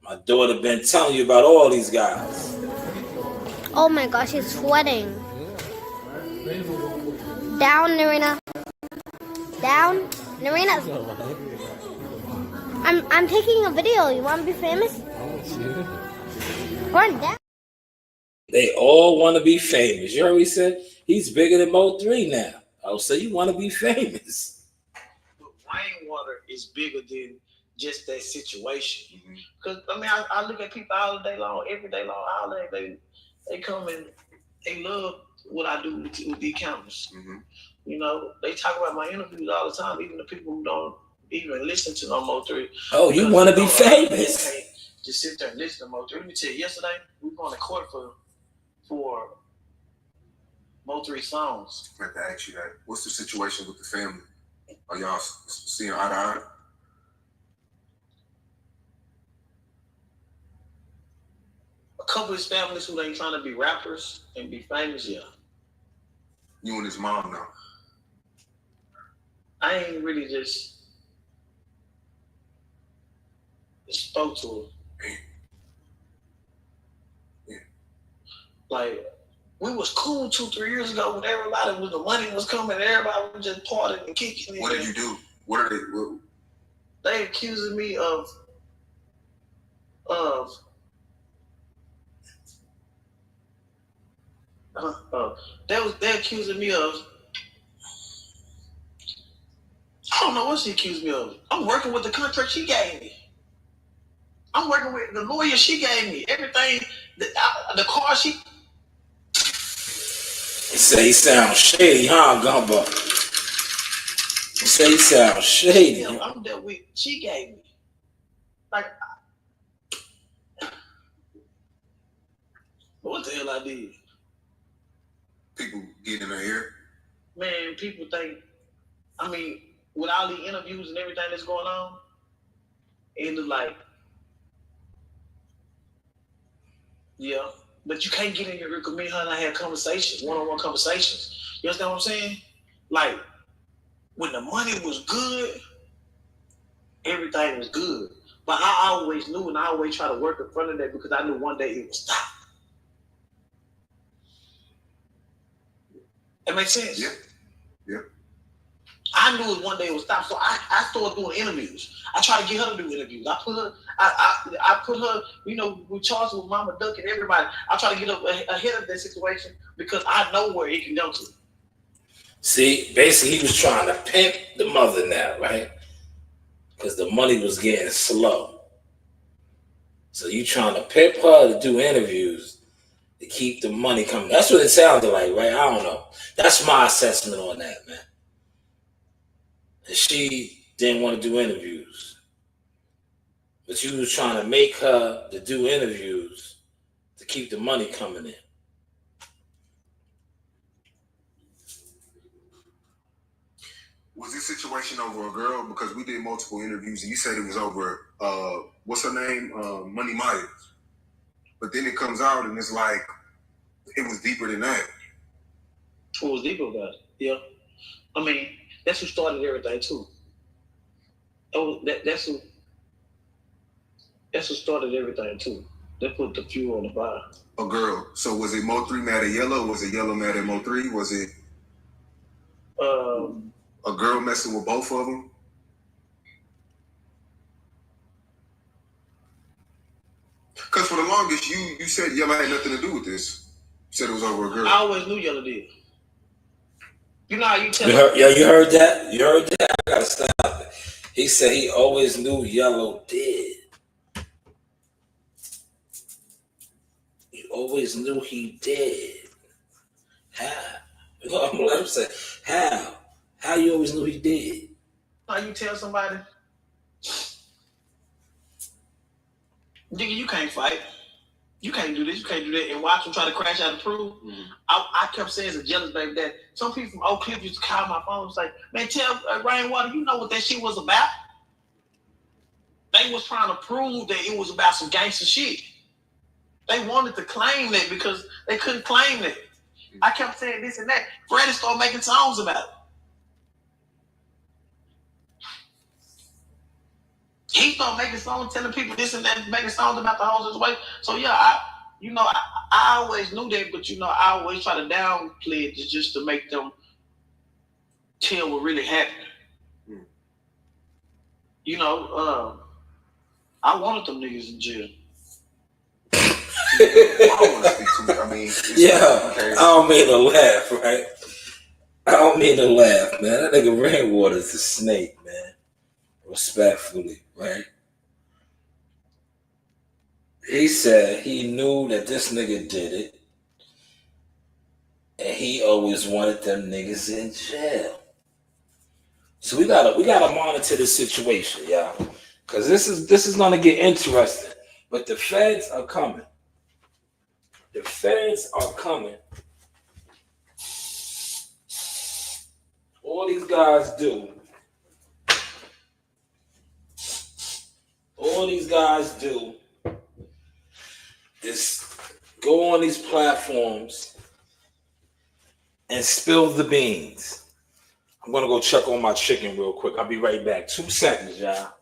My daughter been telling you about all these guys. Oh my gosh, he's sweating. Down, Narina. Down, Narina. I'm taking a video. You want to be famous? Run down. They all want to be famous. You heard what he said? He's bigger than Mo3 now. Oh, so you want to be famous? But rainwater is bigger than just that situation. Because I mean, I look at people all day long, every day long, all day. They come and they love what I do with these cameras. You know, they talk about my interviews all the time, even the people who don't even listen to no Mo3. Oh, you want to be famous? Just sit there and listen to Mo3. Let me tell you, yesterday we were going to court for Mo3 songs. I have to ask you that. What's the situation with the family? Are y'all seeing eye to eye? A couple of his families who ain't trying to be rappers and be famous, yeah. You and his mom now. I ain't really just spoke to her. Yeah. Like, we was cool 2-3 years ago when everybody was, the money was coming, everybody was just partying and kicking. What did you do? What are they? They accusing me of they accusing me of, I don't know what she accused me of. I'm working with the contract she gave me. I'm working with the lawyer she gave me. Everything, the car she. He say he sounds shady, huh, Gumbo? He say he sounds shady. Yeah, I'm dealt with. She gave me. Like, what the hell I did? People get in her ear. Man, people think, I mean, with all the interviews and everything that's going on, it look like, yeah, but you can't get in your ear because me and her and I had conversations, one-on-one conversations. You understand what I'm saying? Like, when the money was good, everything was good. But I always knew, and I always try to work in front of that because I knew one day it would stop. That makes sense? Yeah. Yeah. I knew it one day it would stop, so I started doing interviews. I tried to get her to do interviews. I put her, you know, we charged with Mama Duck and everybody. I try to get up ahead of that situation because I know where it can go to. See, basically he was trying to pimp the mother now, right? Because the money was getting slow. So you trying to pimp her to do interviews to keep the money coming. That's what it sounded like, right? I don't know. That's my assessment on that, man. And she didn't want to do interviews. But you was trying to make her to do interviews to keep the money coming in. Was this situation over a girl? Because we did multiple interviews and you said it was over, what's her name? Money Myers. But then it comes out and it's like, it was deeper than that. What was deeper about it? Yeah. I mean, that's who started everything too. That's who started everything too. They put the fuel on the fire. A girl. So was it Mo3 mad at Yellow? Was it Yellow mad at Mo3? Was it a girl messing with both of them? Because for the longest, you said Yellow had nothing to do with this. You said it was over a girl. I always knew Yellow did. You know how you tell you heard that? You heard that? I gotta stop it. He said he always knew Yellow did. He always knew he did. How? I'm let him say, how? How you always knew he did? How you tell somebody, nigga, you can't fight. you can't do this, you can't do that, and watch them try to crash out and prove. I kept saying as a jealous baby that some people from Oak Cliff used to call my phone and say, man, tell Rainwater, you know what that shit was about? They was trying to prove that it was about some gangster shit. They wanted to claim that because they couldn't claim that. I kept saying this and that. Freddie started making songs about it. He started making songs telling people this and that, making songs about the hoes way. So yeah, I always knew that, but I always try to downplay it just to make them tell what really happened. I wanted them niggas in jail. I don't want to speak too. I mean, I don't mean to laugh, right? I don't mean to laugh, man. That nigga Rainwater's a snake, man. Respectfully, right? He said he knew that this nigga did it, and he always wanted them niggas in jail. So we gotta monitor the situation, y'all, because this is gonna get interesting. But the feds are coming. The feds are coming. All these guys do is go on these platforms and spill the beans. I'm gonna go check on my chicken real quick. I'll be right back. 2 seconds, y'all.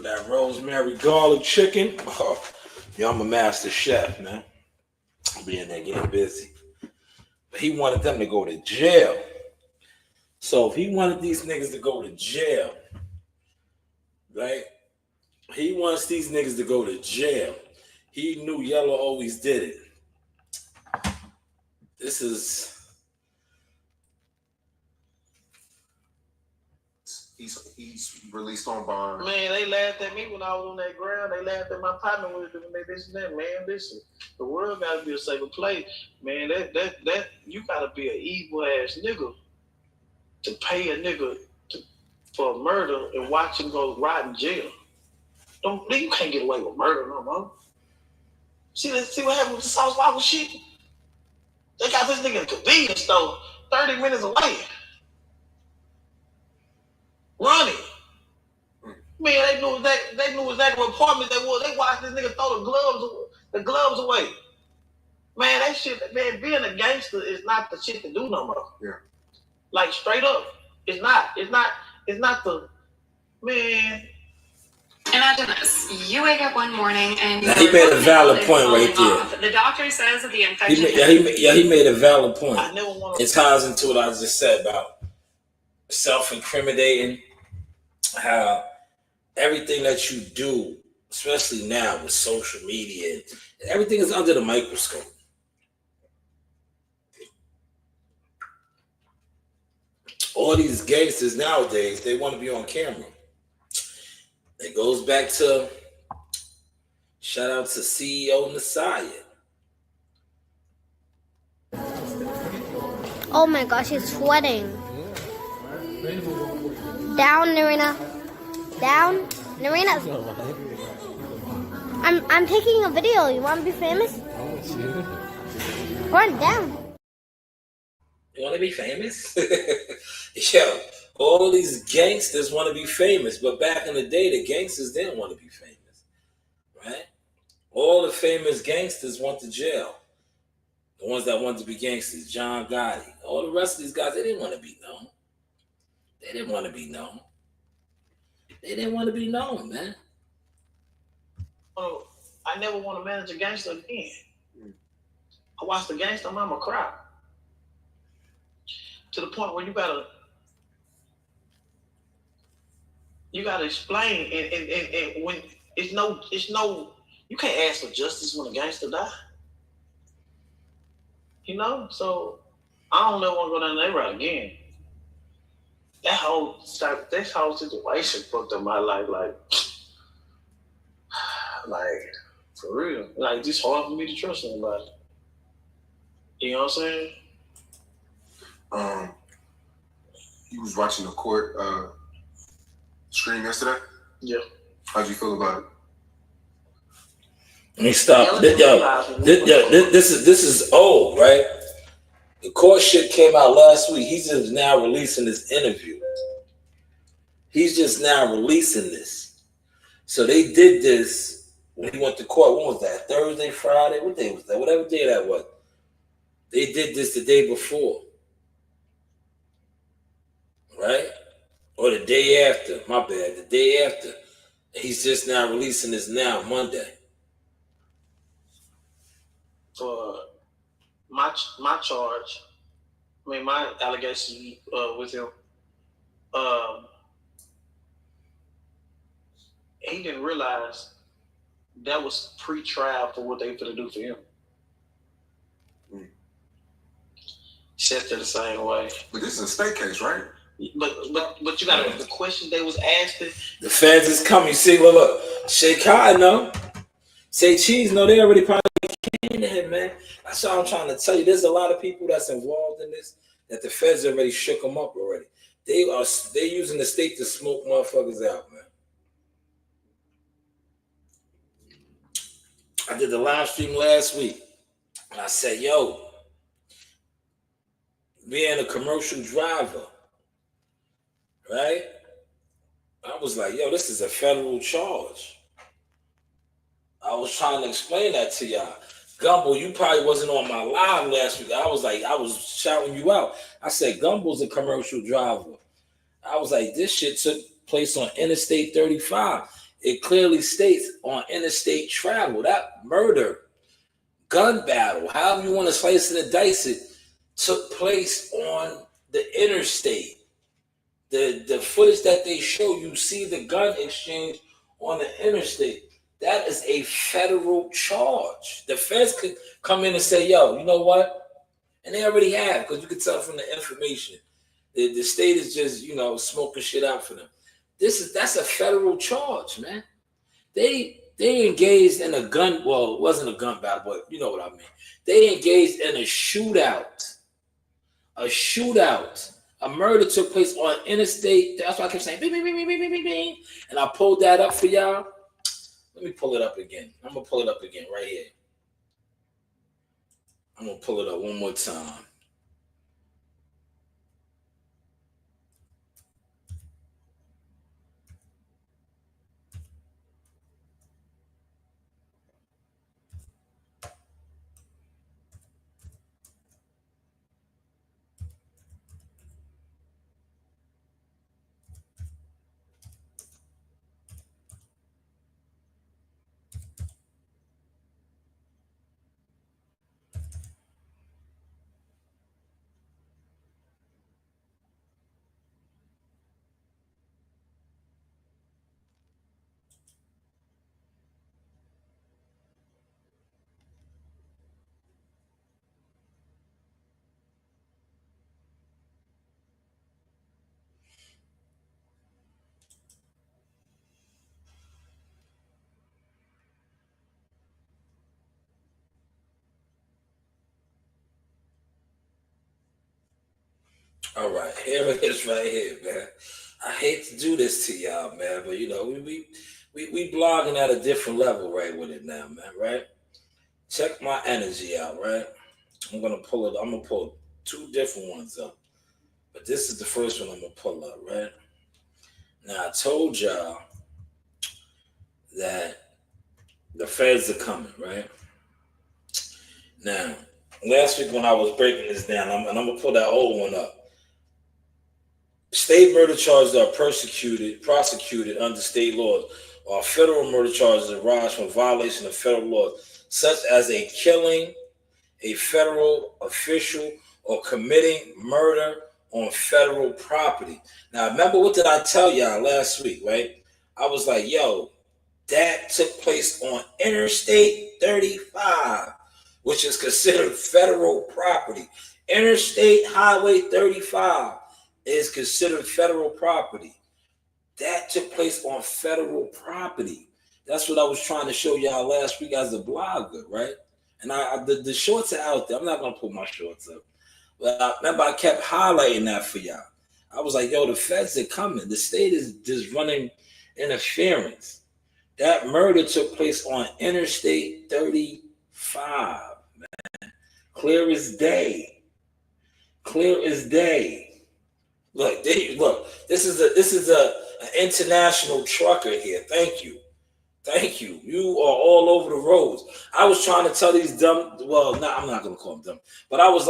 That rosemary garlic chicken. Oh, yeah, I'm a master chef, man. I'll be in there getting busy. But he wanted them to go to jail. So if he wanted these niggas to go to jail, right? He wants these niggas to go to jail. He knew Yellow always did it. This is... He's released on bond. Man, they laughed at me when I was on that ground. They laughed at my partner when they this and that. Man, listen, the world gotta be a safer place. Man, that you gotta be an evil ass nigga to pay a nigga for murder and watch him go rot in jail. You can't get away with murder no more. See what happened with the South Waffle shit? They got this nigga in a convenience store 30 minutes away. Running. Man, they knew exactly what apartment they was. They watched this nigga throw the gloves away. Man, that shit, man, being a gangster is not the shit to do no more. Yeah. Like straight up. It's not the man. Imagine this. You wake up one morning and he made a valid point right there. The doctor says that the infection he made a valid point. I never want to. It ties into what I just said about self-incriminating, how everything that you do, especially now with social media, everything is under the microscope. all these gangsters nowadays, they want to be on camera. It goes back to shout out to CEO Nasaya. Oh my gosh, he's sweating. Down, Narina. Down, Narina. I'm taking a video. You want to be famous? Run down. You want to be famous? Yo, all these gangsters want to be famous, but back in the day, the gangsters didn't want to be famous, right? All the famous gangsters went to jail. The ones that wanted to be gangsters, John Gotti, all the rest of these guys, they didn't want to be known. They didn't want to be known. They didn't want to be known, man. Oh, I never want to manage a gangster again. I watched the gangster mama cry. To the point where you gotta explain and when it's no you can't ask for justice when a gangster die. You know? So I don't ever want to go down that route again. That whole situation fucked up my life, like for real. Like it's hard for me to trust anybody. You know what I'm saying? You was watching the court stream yesterday? Yeah. How'd you feel about it? Let me stop. This is old, right? The court shit came out last week. He's just now releasing this interview. He's just now releasing this. So they did this when he went to court. When was that? Thursday, Friday? What day was that? Whatever day that was. They did this the day before. Right? Or the day after. My bad. The day after. He's just now releasing this now, Monday. For my charge, my allegation with him, he didn't realize that was pre-trial for what they were going to do for him. Set it the same way. But this is a state case, right? But you got the question they was asking. The feds is coming. See, look. Shekai, no. Say Cheese, no, they already probably came to him, man. That's what I'm trying to tell you. There's a lot of people that's involved in this that the feds already shook them up already. They're using the state to smoke motherfuckers out, man. I did the live stream last week, and I said, yo, being a commercial driver, right? I was like, yo, this is a federal charge. I was trying to explain that to y'all. Gumbo, you probably wasn't on my live last week. I was shouting you out. I said, Gumbo's a commercial driver. I was like, this shit took place on Interstate 35. It clearly states on interstate travel. That murder, gun battle, however you want to slice it and dice it, took place on the interstate. The footage that they show, you see the gun exchange on the interstate. That is a federal charge. The feds could come in and say, yo, you know what? And they already have, because you can tell from the information. The state is just, smoking shit out for them. That's a federal charge, man. They engaged in a gun, well, it wasn't a gun battle, but you know what I mean. They engaged in a shootout. A murder took place on interstate. That's why I kept saying, bing, bing, bing, bing, bing, bing, bing. And I pulled that up for y'all. Let me pull it up again. I'm going to pull it up again right here. I'm going to pull it up one more time. All right, here it is right here, man. I hate to do this to y'all, man, but you know, we blogging at a different level right with it now, man, right? Check my energy out, right? I'm gonna pull two different ones up. But this is the first one I'm gonna pull up, right? Now I told y'all that the feds are coming, right? Now, last week when I was breaking this down, I'm gonna pull that old one up. State murder charges are prosecuted under state laws, while federal murder charges arise from violation of federal laws, such as a killing a federal official or committing murder on federal property. Now, remember what did I tell y'all last week, right? I was like, yo, that took place on Interstate 35, which is considered federal property. Interstate Highway 35 is considered federal property. That took place on federal property. That's what I was trying to show y'all last week as a blogger, right? And the shorts are out there. I'm not gonna put my shorts up, but I remember I kept highlighting that for y'all. I was like, yo, the feds are coming. The state is just running interference. That murder took place on Interstate 35, man. Clear as day. Clear as day. Look, this is an international trucker here. Thank you. You are all over the roads. I was trying to tell these dumb, I'm not going to call them dumb, but I was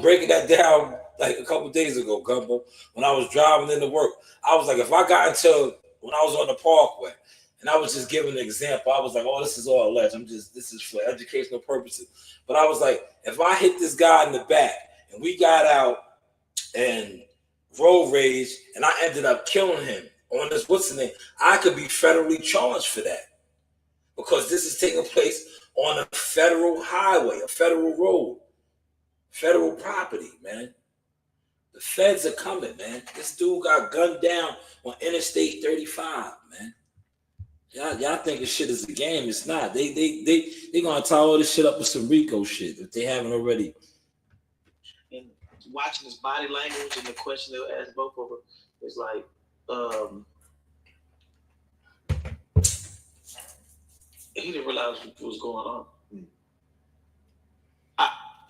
breaking that down like a couple days ago, Gumbo, when I was driving into work. I was like, if I got into, when I was on the Parkway, and I was just giving an example, I was like, oh, this is all alleged. This is for educational purposes. But I was like, if I hit this guy in the back and we got out and road rage and I ended up killing him on this, what's the name? I could be federally charged for that because this is taking place on a federal highway, a federal road, federal property, man. The feds are coming, man. This dude got gunned down on Interstate 35, man. Y'all think this shit is a game. It's not. They gonna tie all this shit up with some RICO shit if they haven't already. And watching his body language and the question they asked both of them, it's like, he didn't realize what was going on.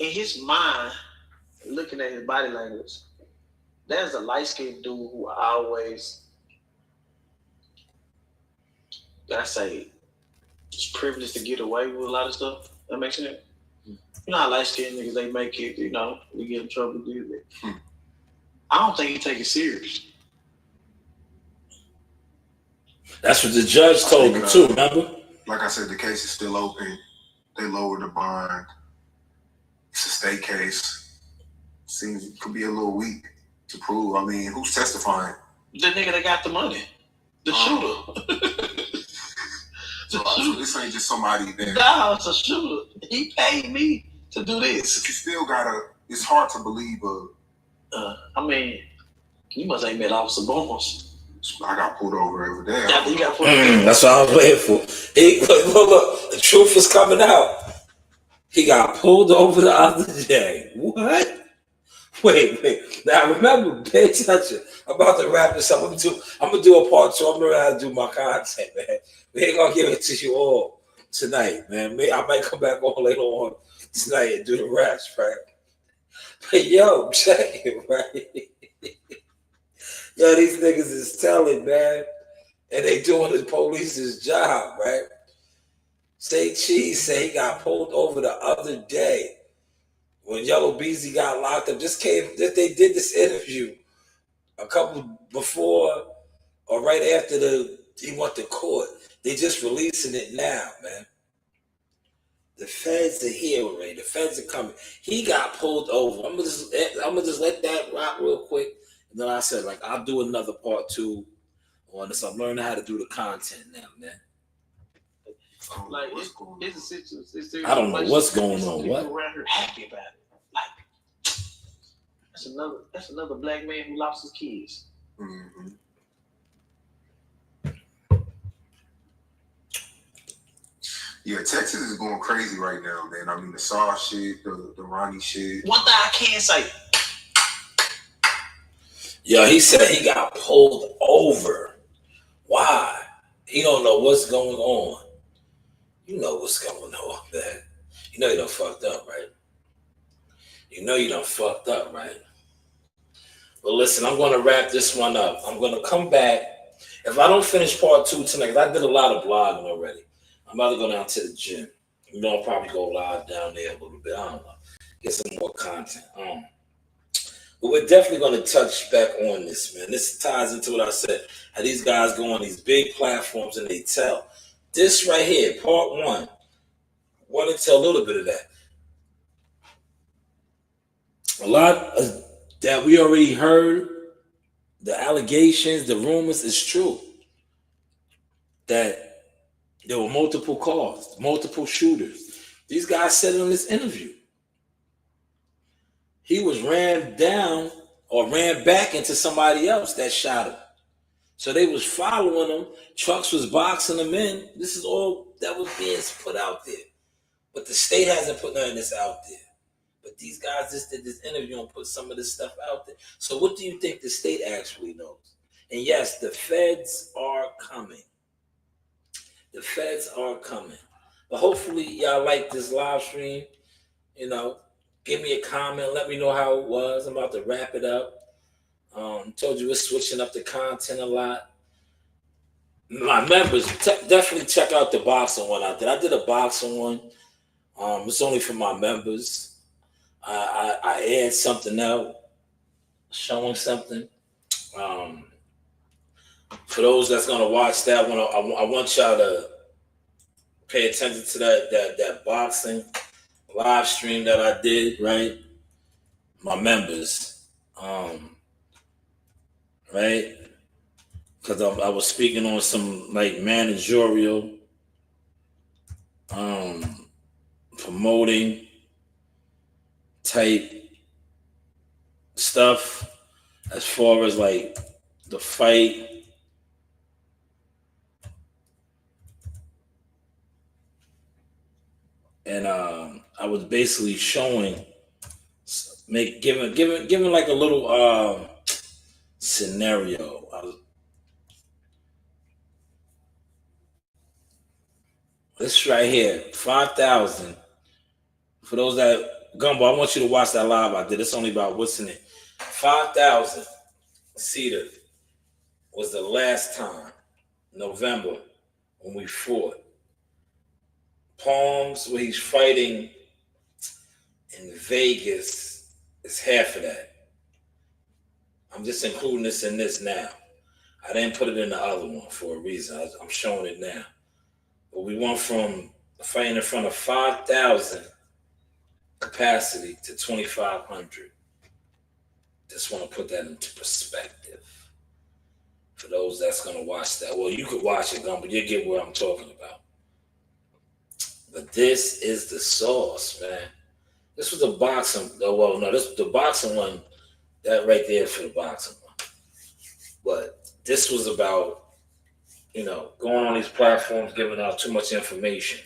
In his mind, looking at his body language, there's a light-skinned dude who always, I say, is privileged to get away with a lot of stuff. That makes sense? You know how light-skinned niggas, they make it, we get in trouble to do that. I don't think he take it serious. That's what the judge told him too, remember? Like I said, the case is still open. They lowered the bond. It's a state case. Seems it could be a little weak to prove. I mean, who's testifying? The nigga that got the money. The shooter. So this ain't just somebody that... No, it's a shooter. He paid me to do this. But you still gotta... It's hard to believe I mean, you must ain't met Officer Bones. I got pulled over every day. Yeah, you got pulled over. That's what I was waiting for. Look, the truth is coming out. He got pulled over the other day. What? Wait. Now remember, pay attention. I'm about to wrap this up. I'm gonna do a part 2. I'm learning how to do my content, man. We ain't gonna give it to you all tonight, man. I might come back on later on tonight and do the rest, right? But yo, check it, right? Yo, these niggas is telling, man, and they doing the police's job, right? Say Cheese say he got pulled over the other day when Yellow Beezy got locked up. They did this interview a couple before or right after he went to court. They just releasing it now, man. The feds are here already. The feds are coming. He got pulled over. I'm gonna just let that rock real quick. And then I said, like, I'll do another part 2 on this. I'm learning how to do the content now, man. Like, it's a situation. I don't know what's going on. What? People around here happy about it. Like, that's another black man who lost his kids. Mm-hmm. Yeah, Texas is going crazy right now, man. I mean, the Saw shit, the Ronnie shit. One thing I can say, Yeah, he said he got pulled over. Why? He don't know what's going on. You know what's going on, man. You know you done fucked up, right? You know you done fucked up, right? But listen, I'm going to wrap this one up. I'm going to come back. If I don't finish part 2 tonight, because I did a lot of blogging already. I'm about to go down to the gym. You know, I'll probably go live down there a little bit. I don't know. Get some more content. But we're definitely going to touch back on this, man. This ties into what I said. How these guys go on these big platforms and they tell. This right here, part 1. I want to tell a little bit of that. A lot that we already heard, the allegations, the rumors, is true. That there were multiple calls, multiple shooters. These guys said it in this interview. He was ran down or ran back into somebody else that shot him. So they was following him. Trucks was boxing him in. This is all that was being put out there. But the state hasn't put none of this out there. But these guys just did this interview and put some of this stuff out there. So what do you think the state actually knows? And yes, the feds are coming. The feds are coming. But hopefully y'all like this live stream. You know, give me a comment. Let me know how it was. I'm about to wrap it up. Told you we're switching up the content a lot. My members, definitely check out the boxing one I did. I did a boxing one. It's only for my members. I add something out, showing something. For those that's gonna watch that one, I want y'all to pay attention to that boxing live stream that I did, right? My members, right? Because I was speaking on some like managerial, promoting type stuff as far as like the fight. And I was basically showing, giving like a little scenario. This right here, 5,000. For those that Gumbo, I want you to watch that live I did. It's only about what's in it. 5,000 Cedar was the last time, November, when we fought. Palms, where he's fighting in Vegas, is half of that. I'm just including this in this now. I didn't put it in the other one for a reason. I'm showing it now. But we went from fighting in front of 5,000 capacity to 2,500. Just want to put that into perspective. For those that's going to watch that. Well, you could watch it, but you'll get what I'm talking about. But this is the sauce, man. This was the boxing. Well, no, this was the boxing one. That right there for the boxing one. But this was about, you know, going on these platforms, giving out too much information.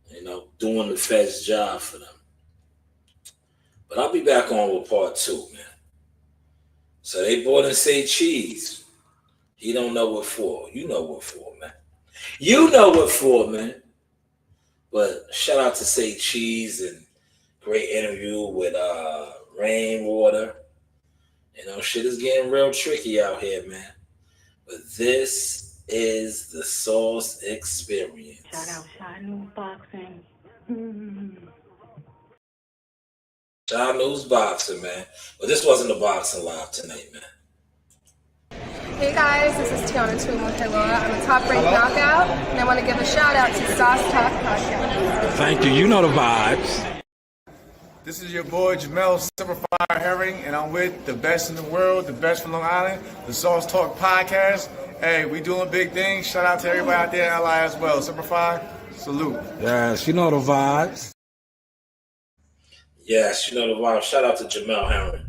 You know, doing the Fed's job for them. But I'll be back on with part 2, man. So they bought and say cheese. He don't know what for. You know what for, man. You know what for, man. But shout out to Say Cheese and great interview with Rainwater. You know, shit is getting real tricky out here, man. But this is the Sauce Experience. Shout out Shanewz Boxing. Shanewz Boxing, man. But this wasn't a boxing live tonight, man. Hey guys, this is Tiana Tumo-Helora. I'm a top-ranked knockout, and I want to give a shout-out to Sauce Talk Podcast. Thank you. You know the vibes. This is your boy Jamel Superfire Herring, and I'm with the best in the world, the best from Long Island, the Sauce Talk Podcast. Hey, we doing big things. Shout out to everybody out there in LI as well. Superfire, salute. Yes, you know the vibes. Yes, you know the vibes. Shout out to Jamel Herring.